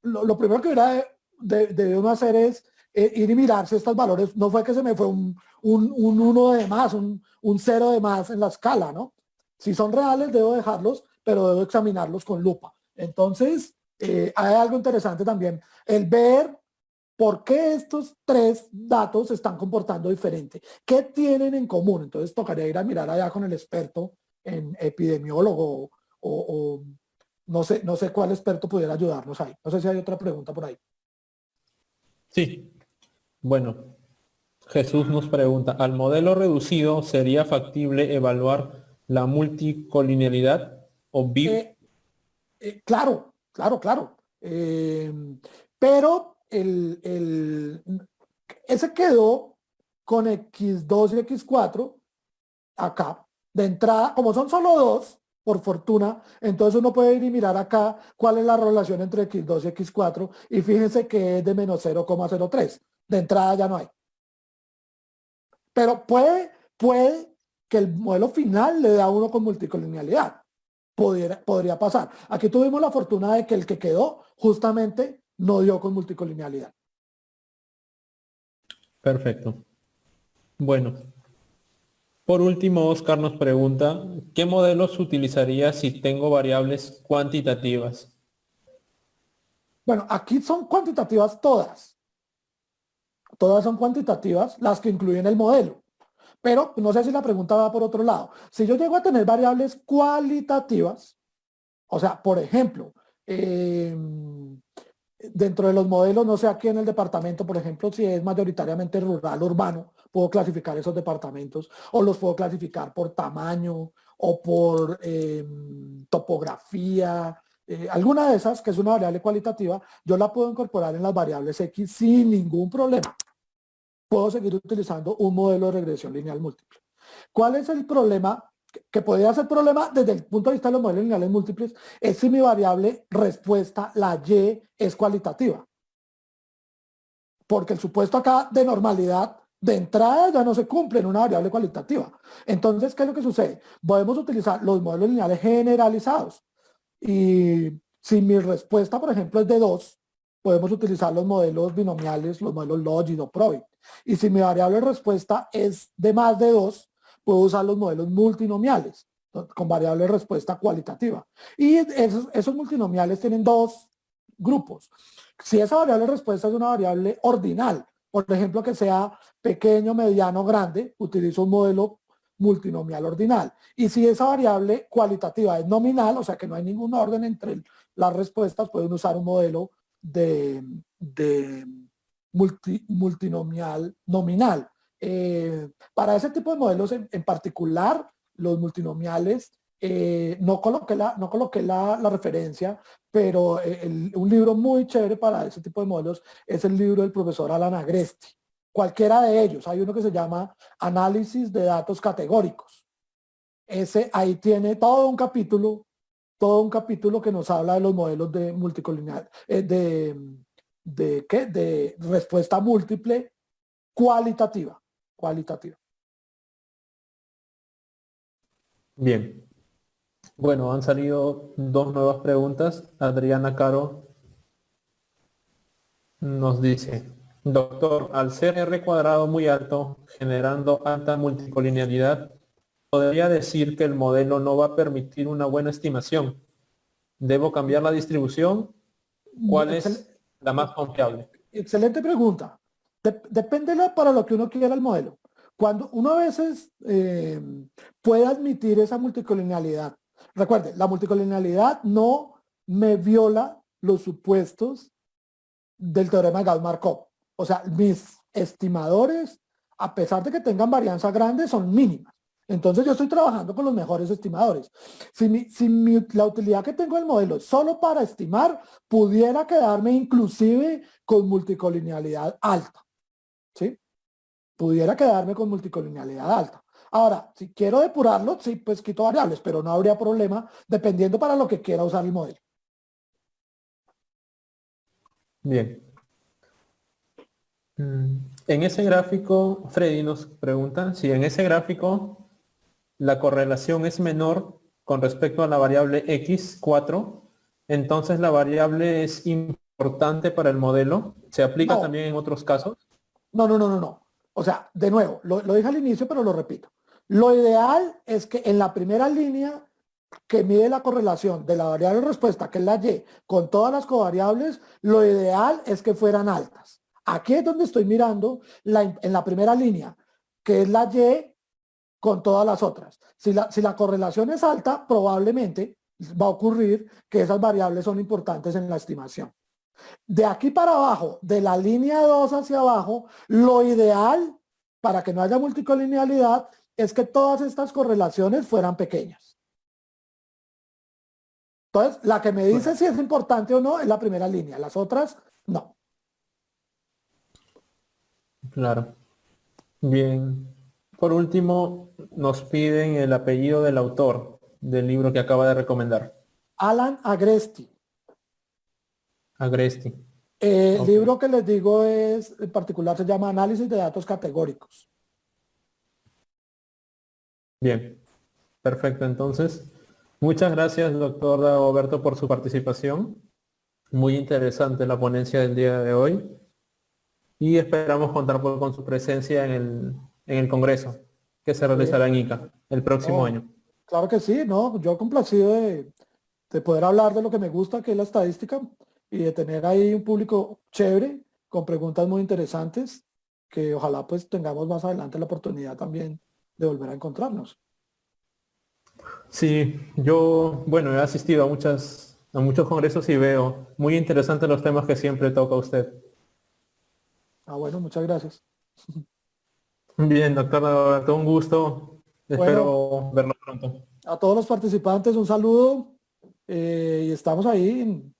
lo primero que hubiera debe uno hacer es ir y mirar si estos valores, no fue que se me fue un 1 de más, un 0 de más en la escala, ¿no? Si son reales debo dejarlos, pero debo examinarlos con lupa. Entonces, hay algo interesante también, el ver por qué estos tres datos se están comportando diferente, qué tienen en común. Entonces tocaría ir a mirar allá con el experto en epidemiólogo o no sé cuál experto pudiera ayudarnos ahí. No sé si hay otra pregunta por ahí. Sí. Bueno, Jesús nos pregunta, ¿al modelo reducido sería factible evaluar la multicolinealidad o BIP? Claro, claro, claro. Pero ese quedó con X2 y X4 acá. De entrada, como son solo dos, por fortuna, entonces uno puede ir y mirar acá cuál es la relación entre X2 y X4 y fíjense que es de menos 0,03. De entrada ya no hay. Pero puede que el modelo final le da a uno con multicolinealidad. Podría pasar. Aquí tuvimos la fortuna de que el que quedó justamente no dio con multicolinealidad. Perfecto. Bueno, por último, Oscar nos pregunta, ¿qué modelos utilizaría si tengo variables cuantitativas? Bueno, aquí son cuantitativas todas. Todas son cuantitativas las que incluyen el modelo. Pero no sé si la pregunta va por otro lado. Si yo llego a tener variables cualitativas, o sea, por ejemplo, dentro de los modelos, no sé aquí en el departamento, por ejemplo, si es mayoritariamente rural o urbano, puedo clasificar esos departamentos o los puedo clasificar por tamaño o por topografía. Alguna de esas, que es una variable cualitativa, yo la puedo incorporar en las variables X sin ningún problema. Puedo seguir utilizando un modelo de regresión lineal múltiple. ¿Cuál es el problema? Que podría ser problema desde el punto de vista de los modelos lineales múltiples, es si mi variable respuesta, la Y, es cualitativa. Porque el supuesto acá de normalidad de entrada ya no se cumple en una variable cualitativa. Entonces, ¿qué es lo que sucede? Podemos utilizar los modelos lineales generalizados. Y si mi respuesta, por ejemplo, es de 2, podemos utilizar los modelos binomiales, los modelos Logit o Probit. Y si mi variable de respuesta es de más de 2, puedo usar los modelos multinomiales, ¿no? Con variable de respuesta cualitativa. Y esos multinomiales tienen dos grupos. Si esa variable de respuesta es una variable ordinal, por ejemplo, que sea pequeño, mediano, grande, utilizo un modelo multinomial ordinal. Y si esa variable cualitativa es nominal, o sea que no hay ningún orden entre las respuestas, pueden usar un modelo de multinomial nominal. Para ese tipo de modelos en particular, los multinomiales, no coloqué la referencia, pero un libro muy chévere para ese tipo de modelos es el libro del profesor Alan Agresti. Cualquiera de ellos. Hay uno que se llama Análisis de datos categóricos. Ese ahí tiene todo un capítulo que nos habla de los modelos de multicolineal, de respuesta múltiple cualitativa. Bien. Bueno, han salido dos nuevas preguntas. Adriana Caro nos dice, doctor, al ser R cuadrado muy alto, generando alta multicolinealidad, podría decir que el modelo no va a permitir una buena estimación. ¿Debo cambiar la distribución? ¿Cuál es la más confiable? Excelente pregunta. Depende para lo que uno quiera el modelo. Cuando uno a veces puede admitir esa multicolinealidad. Recuerde, la multicolinealidad no me viola los supuestos del teorema de Gauss-Markov. O sea, mis estimadores, a pesar de que tengan varianza grande, son mínimas. Entonces yo estoy trabajando con los mejores estimadores. La utilidad que tengo del modelo es solo para estimar, pudiera quedarme inclusive con multicolinealidad alta. ¿Sí? Pudiera quedarme con multicolinealidad alta. Ahora, si quiero depurarlo, sí, pues quito variables, pero no habría problema dependiendo para lo que quiera usar el modelo. Bien. En ese gráfico, Freddy nos pregunta si en ese gráfico la correlación es menor con respecto a la variable x4, entonces la variable es importante importante para el modelo? ¿Se aplica No. también en otros casos? No. O sea, de nuevo, lo dije al inicio, pero lo repito. Lo ideal es que en la primera línea que mide la correlación de la variable de respuesta, que es la Y, con todas las covariables, lo ideal es que fueran altas. Aquí es donde estoy mirando en la primera línea, que es la Y con todas las otras. Si la correlación es alta, probablemente va a ocurrir que esas variables son importantes en la estimación. De aquí para abajo, de la línea 2 hacia abajo, lo ideal para que no haya multicolinealidad es que todas estas correlaciones fueran pequeñas. Entonces, la que me dice si es importante o no es la primera línea, las otras no. Claro. Bien. Por último, nos piden el apellido del autor del libro que acaba de recomendar. Alan Agresti. Agresti. El Ok. libro que les digo es, en particular se llama Análisis de datos categóricos. Bien. Perfecto. Entonces, muchas gracias, doctor Dagoberto, por su participación. Muy interesante la ponencia del día de hoy. Y esperamos contar con su presencia en el Congreso que se realizará en Ica el próximo No, año. claro que sí, ¿no? Yo complacido de poder hablar de lo que me gusta, que es la estadística, y de tener ahí un público chévere, con preguntas muy interesantes, que ojalá pues tengamos más adelante la oportunidad también de volver a encontrarnos. Sí, yo, bueno, he asistido a muchos congresos y veo muy interesantes los temas que siempre toca usted. Ah, bueno, muchas gracias. Bien, doctor Dagoberto, un gusto. Bueno, Espero verlo pronto. a todos los participantes un saludo y estamos ahí